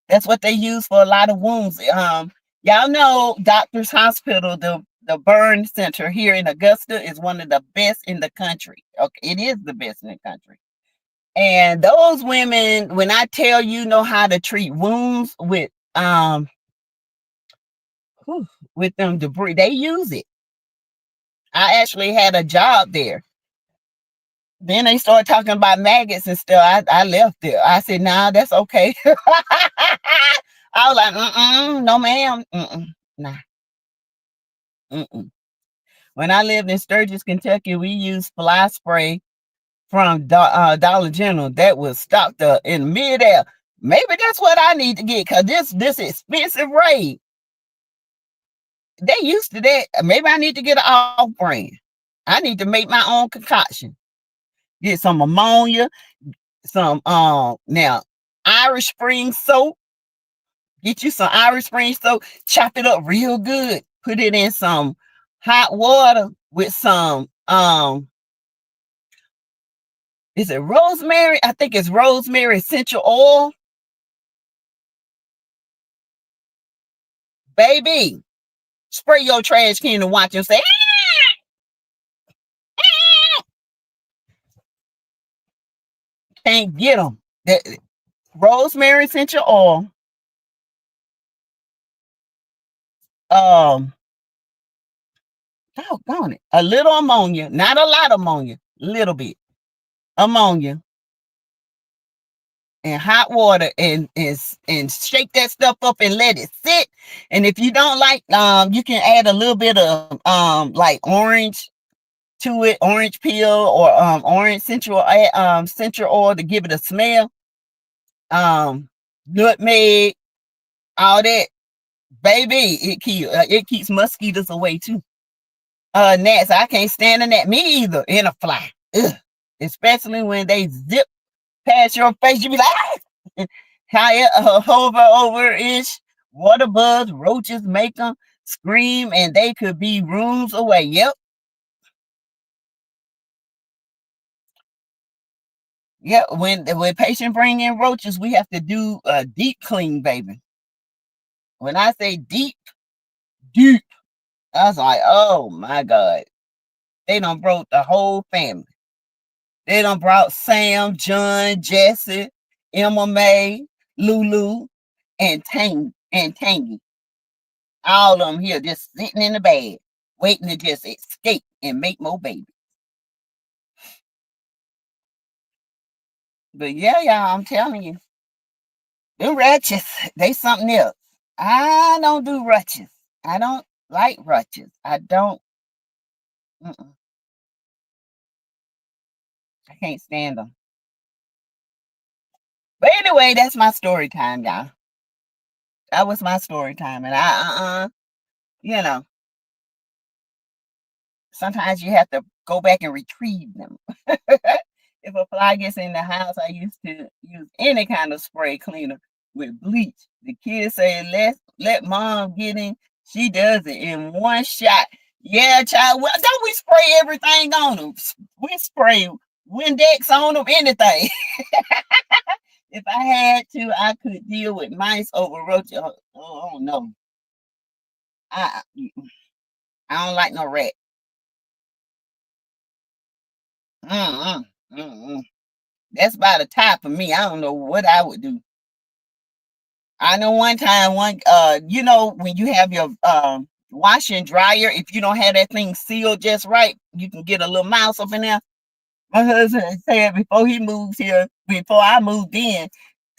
that's what they use for a lot of wounds. Y'all know Doctors Hospital, the burn center here in Augusta is one of the best in the country. Okay, it is the best in the country. And those women, when I tell you know how to treat wounds with them debris, they use it. I actually had a job there. Then they started talking about maggots and stuff. I left there. I said, nah, that's okay. I was like, no ma'am. Nah. When I lived in Sturgis, Kentucky, we used fly spray from Dollar General that was stocked up in midair. Maybe that's what I need to get because this expensive raid. they used to that. Maybe I need to get an off brand. I need to make my own concoction. Get some ammonia, some now Irish Spring soap. Get you some Irish Spring soap, chop it up real good. Put it in some hot water with some is it rosemary? I think it's rosemary essential oil. Baby, spray your trash can and watch them say, can't get them. That rosemary essential oil, doggone it, a little ammonia, not a lot of ammonia, little bit ammonia, and hot water, and shake that stuff up and let it sit. And if you don't like, you can add a little bit of like orange to it, orange peel, or orange central oil to give it a smell. Nutmeg, all that, baby, it keeps mosquitoes away too. Gnats, I can't stand a gnat. Me either. And a fly. Ugh. Especially when they zip past your face, you be like, hover over ish. Water bugs, roaches make them scream, and they could be rooms away. Yep. Yeah, when patient bring in roaches, we have to do a deep clean, baby. When I say deep, I was like, oh my God. They done broke the whole family. They done brought Sam, John, Jesse, Emma May, Lulu, and Tangy. All of them here just sitting in the bed, waiting to just escape and make more babies. But yeah, y'all, I'm telling you, them ratchets, they something else. I don't do ratchets. I don't like ratchets. I don't. I can't stand them. But anyway, that's my story time, y'all. That was my story time, and you know, sometimes you have to go back and retrieve them. If a fly gets in the house, I used to use any kind of spray cleaner with bleach. The kids say, let mom get in. She does it in one shot. Yeah, child. Well, don't we spray everything on them? We spray Windex on them, anything. If I had to, I could deal with mice over roaches. Oh no. I don't like no rat. That's about a tie for me. I don't know what I would do. I know one time, you know, when you have your washer and dryer, if you don't have that thing sealed just right, you can get a little mouse up in there. My husband said before he moves here, before I moved in,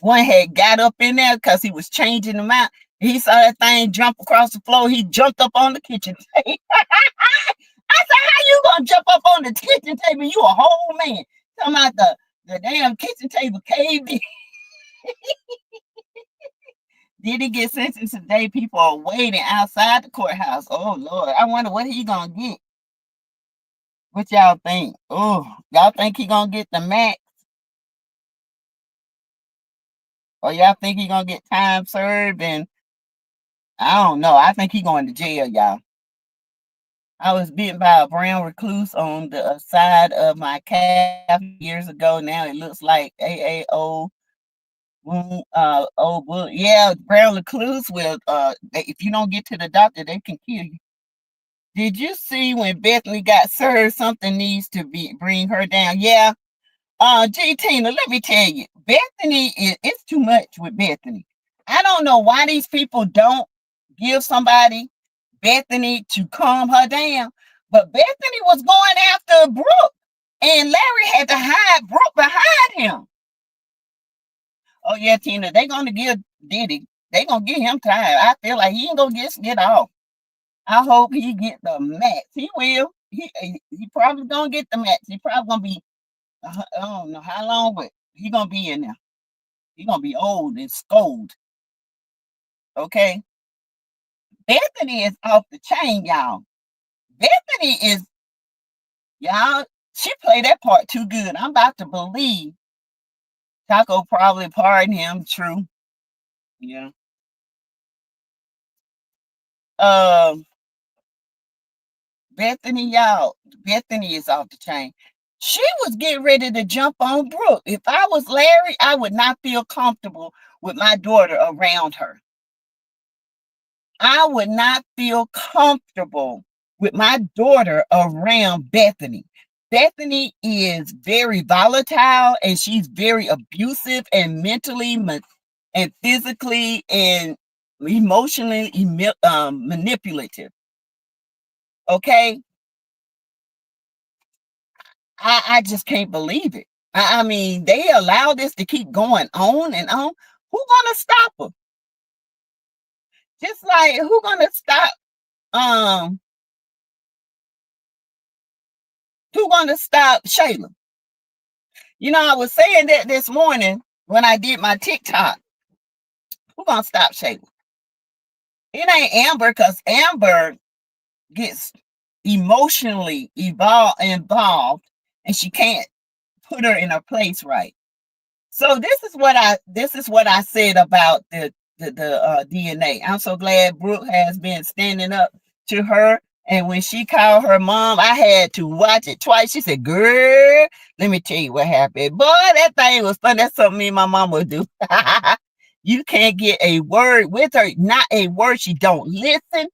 one had got up in there because he was changing them out. He saw that thing jump across the floor. He jumped up on the kitchen table. I said, how you gonna jump up on the kitchen table? You a whole man. Talking about the damn kitchen table caved in. Did he get sentenced today? People are waiting outside the courthouse. Oh Lord, I wonder what he gonna get. What y'all think? Oh, y'all think he gonna get the max? Or y'all think he gonna get time served? And I don't know. I think he going to jail, y'all. I was bitten by a brown recluse on the side of my calf years ago. Now it looks like AAO. Yeah, brown recluse will. If you don't get to the doctor, they can kill you. Did you see when Bethany got served? Something needs to bring her down. Yeah. G Tina, let me tell you, Bethany it's too much with Bethany. I don't know why these people don't give somebody Bethany to calm her down. But Bethany was going after Brooke, and Larry had to hide Brooke behind him. Oh yeah, Tina, they gonna give Diddy. They gonna get him time. I feel like he ain't gonna get off. I hope he get the max. He will. He probably gonna get the max. He probably gonna be. I don't know how long, but he gonna be in there. He gonna be old and scold. Okay. Bethany is off the chain, y'all. Bethany is, y'all, she played that part too good. I'm about to believe Taco probably pardoned him. True. Yeah. Bethany, y'all, Bethany is off the chain. She was getting ready to jump on Brooke. If I was Larry, I would not feel comfortable with my daughter around her. I would not feel comfortable with my daughter around Bethany. Bethany is very volatile and she's very abusive and mentally and physically and emotionally manipulative. Okay? I just can't believe it. I mean, they allow this to keep going on and on. Who gonna stop her? Just like who gonna stop Shayla? You know, I was saying that this morning when I did my TikTok. Who gonna stop Shayla? It ain't Amber, because Amber gets emotionally involved and she can't put her in her place right. So this is what I said about the DNA. I'm so glad Brooke has been standing up to her. And when she called her mom, I had to watch it twice. She said, "Girl, let me tell you what happened." Boy, that thing was fun. That's something me and my mom would do. You can't get a word with her. Not a word. She don't listen.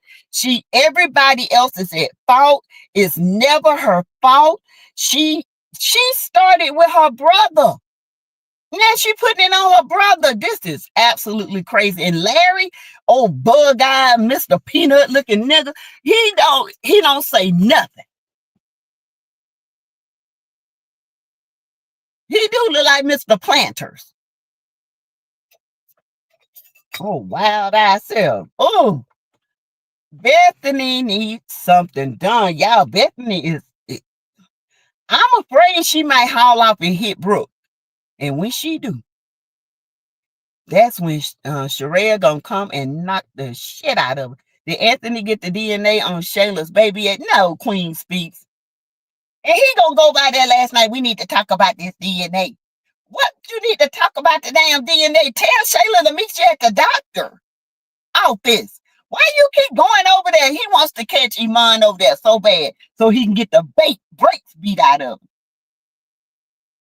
Everybody else is at fault. It's never her fault. She started with her brother. Now she putting it on her brother. This is absolutely crazy. And Larry, old bug-eyed Mr. Peanut looking nigga, he don't say nothing. He do look like Mr. Planters. Oh, wild eye self. Oh, Bethany needs something done. Y'all, Bethany is, I'm afraid she might haul off and hit Brooke. And when she do, that's when Sherelle gonna come and knock the shit out of her. Did Anthony get the DNA on Shayla's baby yet? No, Queen speaks. And he gonna go by there last night. We need to talk about this DNA. What you need to talk about the damn DNA? Tell Shayla to meet you at the doctor office. Why you keep going over there? He wants to catch Iman over there so bad so he can get the brakes beat out of him.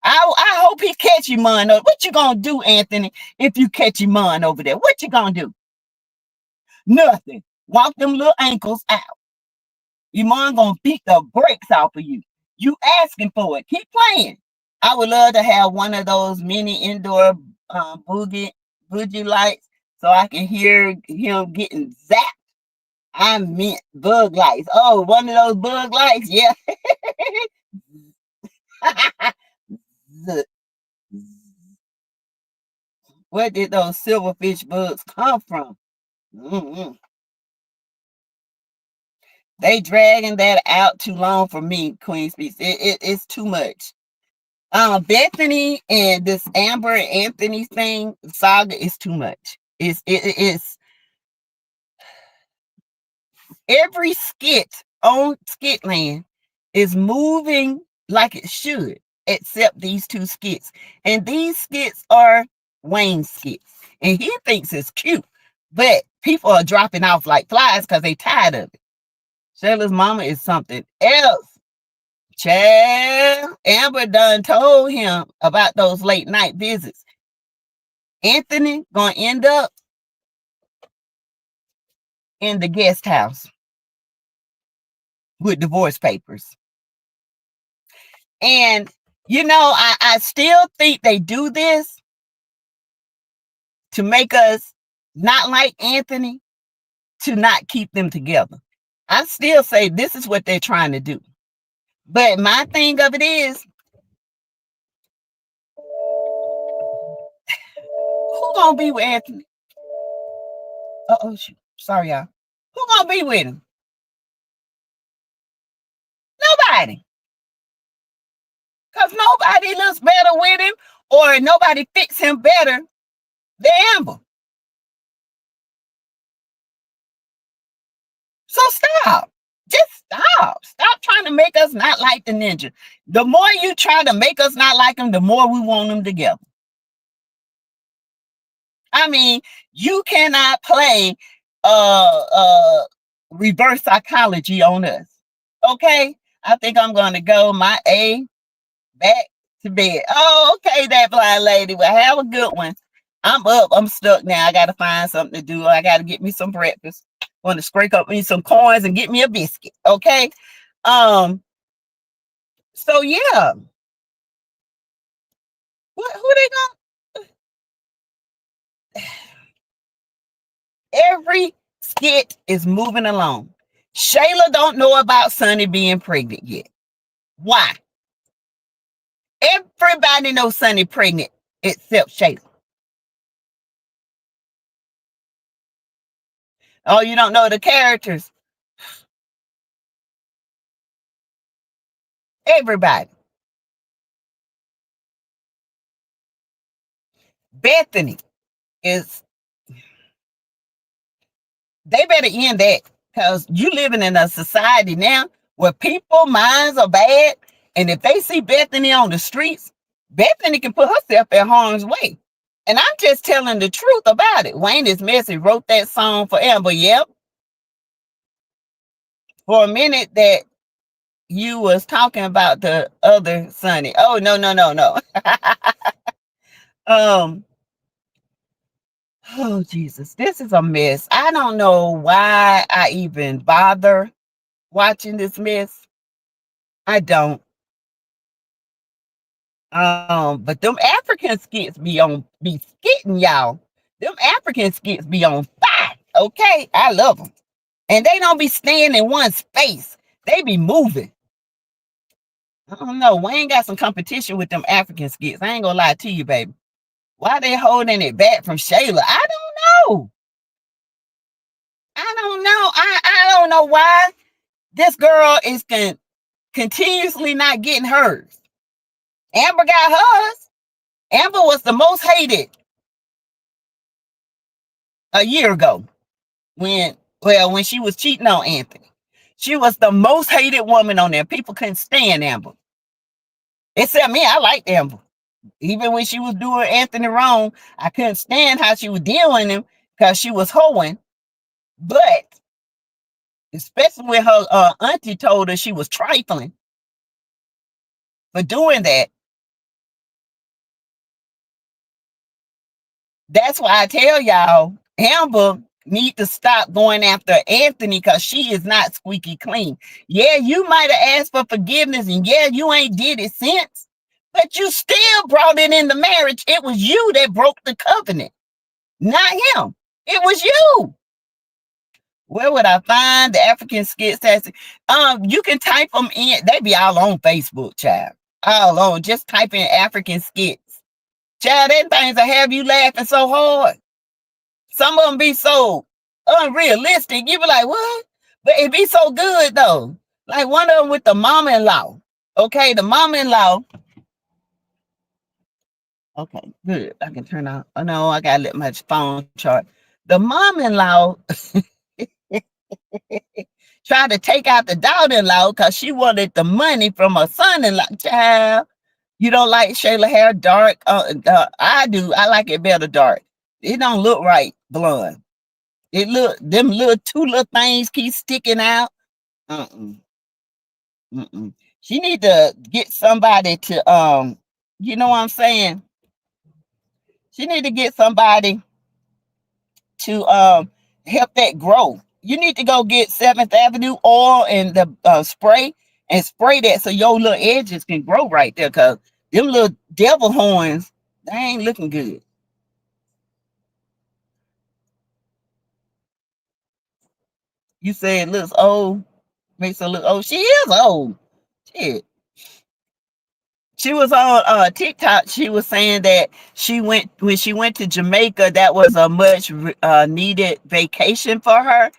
I hope he catch Iman. What you gonna do, Anthony, if you catch Iman over there? What you gonna do? Nothing. Walk them little ankles out. Iman gonna beat the brakes off of you. You asking for it. Keep playing. I would love to have one of those mini indoor bougie lights so I can hear him getting zapped. I meant bug lights. Oh, one of those bug lights? Yeah. Where did those silverfish bugs come from? Mm-hmm. They dragging that out too long for me, Queen Speaks. It's too much. Bethany and this Amber and Anthony thing saga is too much. It's every skit on Skitland is moving like it should, except these two skits. And these skits are Wayne skits. And he thinks it's cute, but people are dropping off like flies because they tired of it. Shayla's mama is something else. Chad, Amber done told him about those late night visits. Anthony gonna end up in the guest house with divorce papers. And, you know, I still think they do this to make us not like Anthony, to not keep them together. I still say this is what they're trying to do. But my thing of it is, who gonna be with Anthony? Uh-oh, shoot. Sorry, y'all. Who gonna be with him? Nobody. Because nobody looks better with him, or nobody fits him better than Amber. So stop. Just stop. Stop trying to make us not like the ninja. The more you try to make us not like them, the more we want them together. I mean, you cannot play reverse psychology on us. Okay? I think I'm gonna go my A back to bed. Oh, okay, that blind lady. Well, have a good one. I'm up. I'm stuck now. I gotta find something to do. I gotta get me some breakfast. Want to scrape up me some coins and get me a biscuit. Okay. So yeah. Who they gonna every skit is moving along. Shayla don't know about Sunny being pregnant yet. Why? Everybody knows Sunny pregnant except Shayla. Oh, you don't know the characters? Everybody. Bethany is, they better end that, because you living in a society now where people minds are bad, and if they see Bethany on the streets, Bethany can put herself in harm's way. And I'm just telling the truth about it. Wayne is messy wrote that song for Amber. Yep. For a minute that you was talking about the other Sunny. Oh, no. Oh, Jesus, this is a mess. I don't know why I even bother watching this mess. I don't. But them African skits be skitting, y'all. Them African skits be on fire. Okay, I love them. And they don't be staying in one space. They be moving. I don't know. Wayne got some competition with them African skits. I ain't gonna lie to you, baby. Why they holding it back from Shayla? I don't know. I don't know why this girl is continuously not getting hers. Amber got hers. Amber was the most hated a year ago when she was cheating on Anthony. She was the most hated woman on there. People couldn't stand Amber. Except me, I liked Amber. Even when she was doing Anthony wrong, I couldn't stand how she was dealing with him because she was hoeing. But especially when her auntie told her she was trifling for doing that. That's why I tell y'all, Amber need to stop going after Anthony because she is not squeaky clean. Yeah, you might have asked for forgiveness, and yeah, you ain't did it since, but you still brought it in the marriage. It was you that broke the covenant, not him. It was you. Where would I find the African skits? You can type them in. They be all on Facebook, child. All on. Just type in African skits. Child, them things that have you laughing so hard. Some of them be so unrealistic. You be like, what? But it be so good though. Like one of them with the mama-in-law. Okay, the mama-in-law. Okay, good. I can turn on. Oh no, I gotta let my phone charge. The mom-in-law tried to take out the daughter-in-law because she wanted the money from her son-in-law. Child, you don't like Shayla hair dark? I do. I like it better dark. It don't look right blonde. It look, them little two little things keep sticking out. She need to get somebody to you know what I'm saying? She need to get somebody to help that grow. You need to go get 7th Avenue oil and the spray and spray that so your little edges can grow right there, because them little devil horns, they ain't looking good. You say it looks old, makes her look old. She is old. Shit. She was on TikTok. She was saying that when she went to Jamaica, that was a much needed vacation for her,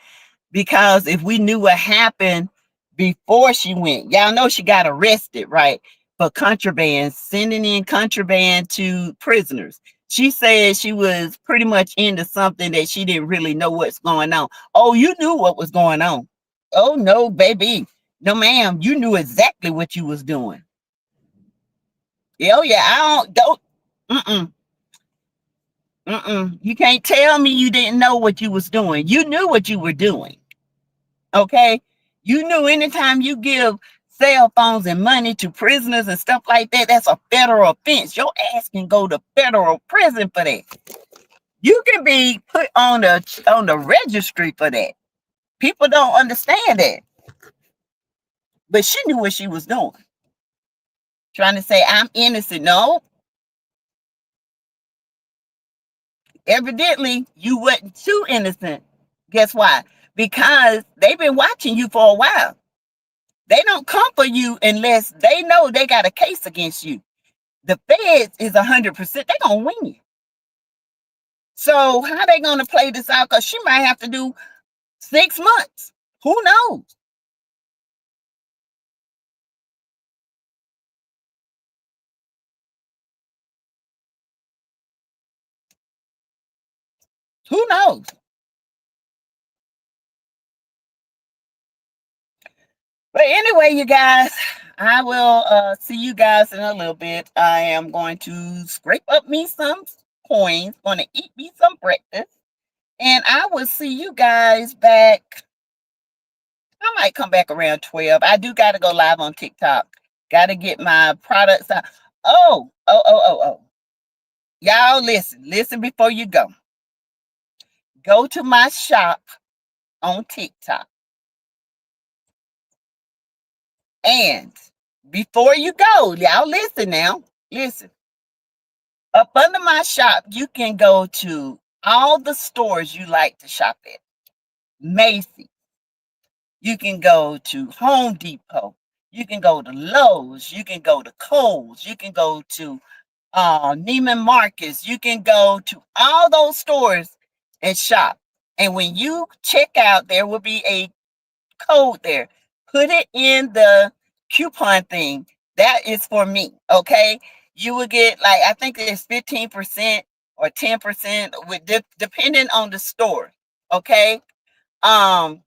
because if we knew what happened before she went, y'all know she got arrested, right? For contraband, sending in contraband to prisoners. She said she was pretty much into something that she didn't really know what's going on. Oh, you knew what was going on. Oh no, baby. No, ma'am. You knew exactly what you was doing. Oh yeah, I don't. Mm-mm. Mm-mm. You can't tell me you didn't know what you was doing. You knew what you were doing. Okay? You knew anytime you give cell phones and money to prisoners and stuff like that, that's a federal offense. Your ass can go to federal prison for that. You can be put on the registry for that. People don't understand that. But she knew what she was doing. Trying to say I'm innocent. No, evidently you wasn't too innocent. Guess why? Because they've been watching you for a while. They don't come for you unless they know they got a case against you. The feds is 100%. They're gonna win you. So how they gonna play this out? Because she might have to do 6 months. Who knows? Who knows? But anyway, you guys, I will see you guys in a little bit. I am going to scrape up me some coins, going to eat me some breakfast, and I will see you guys back. I might come back around 12. I do got to go live on TikTok. Got to get my products out. Oh. Y'all listen before you go. Go to my shop on TikTok. And before you go, y'all listen now. Listen. Up under my shop, you can go to all the stores you like to shop at. Macy's. You can go to Home Depot. You can go to Lowe's. You can go to Kohl's. You can go to Neiman Marcus. You can go to all those stores and shop. And when you check out, there will be a code there. Put it in the coupon thing. That is for me. Okay. You will get, like, I think it's 15% or 10% with depending on the store. Okay. And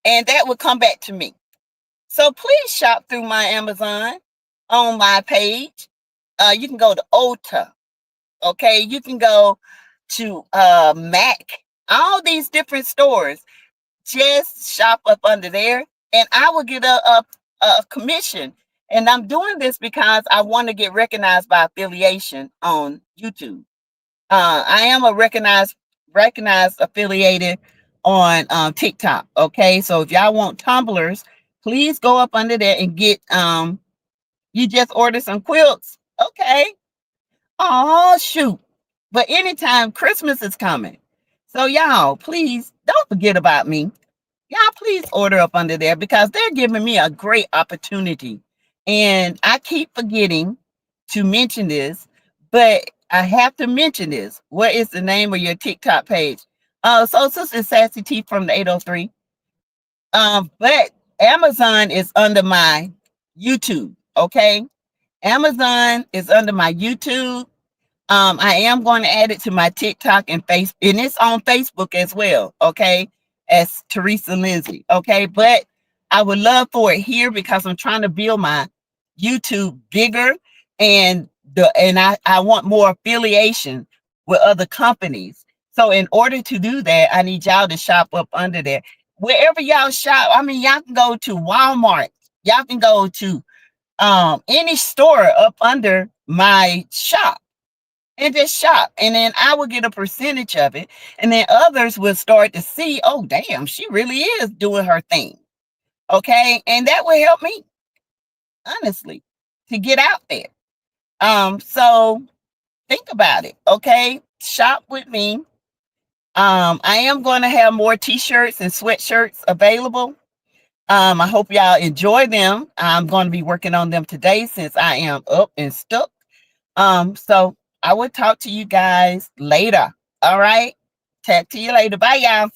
that will come back to me. So please shop through my Amazon on my page. You can go to Ulta. Okay. You can go to Mac, all these different stores. Just shop up under there and I will get a commission. And I'm doing this because I want to get recognized by affiliation on YouTube. I am a recognized affiliated on TikTok. Okay, so if y'all want tumblers, please go up under there and get you just order some quilts. Okay. Oh shoot. But anytime Christmas is coming. So y'all, please don't forget about me. Y'all please order up under there because they're giving me a great opportunity. And I keep forgetting to mention this, but I have to mention this. What is the name of your TikTok page? So this is Sassy T from the 803. But Amazon is under my YouTube. Okay. Amazon is under my YouTube. I am going to add it to my TikTok and Facebook, and it's on Facebook as well, okay, as Teresa Lindsay, okay, but I would love for it here because I'm trying to build my YouTube bigger, and I want more affiliation with other companies. So in order to do that, I need y'all to shop up under there. Wherever y'all shop, I mean, y'all can go to Walmart, y'all can go to any store up under my shop and just shop, and then I will get a percentage of it, and then others will start to see, oh damn, she really is doing her thing. Okay, and that will help me honestly to get out there. So think about it. Okay, shop with me. I am going to have more t-shirts and sweatshirts available. I hope y'all enjoy them. I'm going to be working on them today since I am up and stuck. So I will talk to you guys later. All right. Talk to you later. Bye, y'all.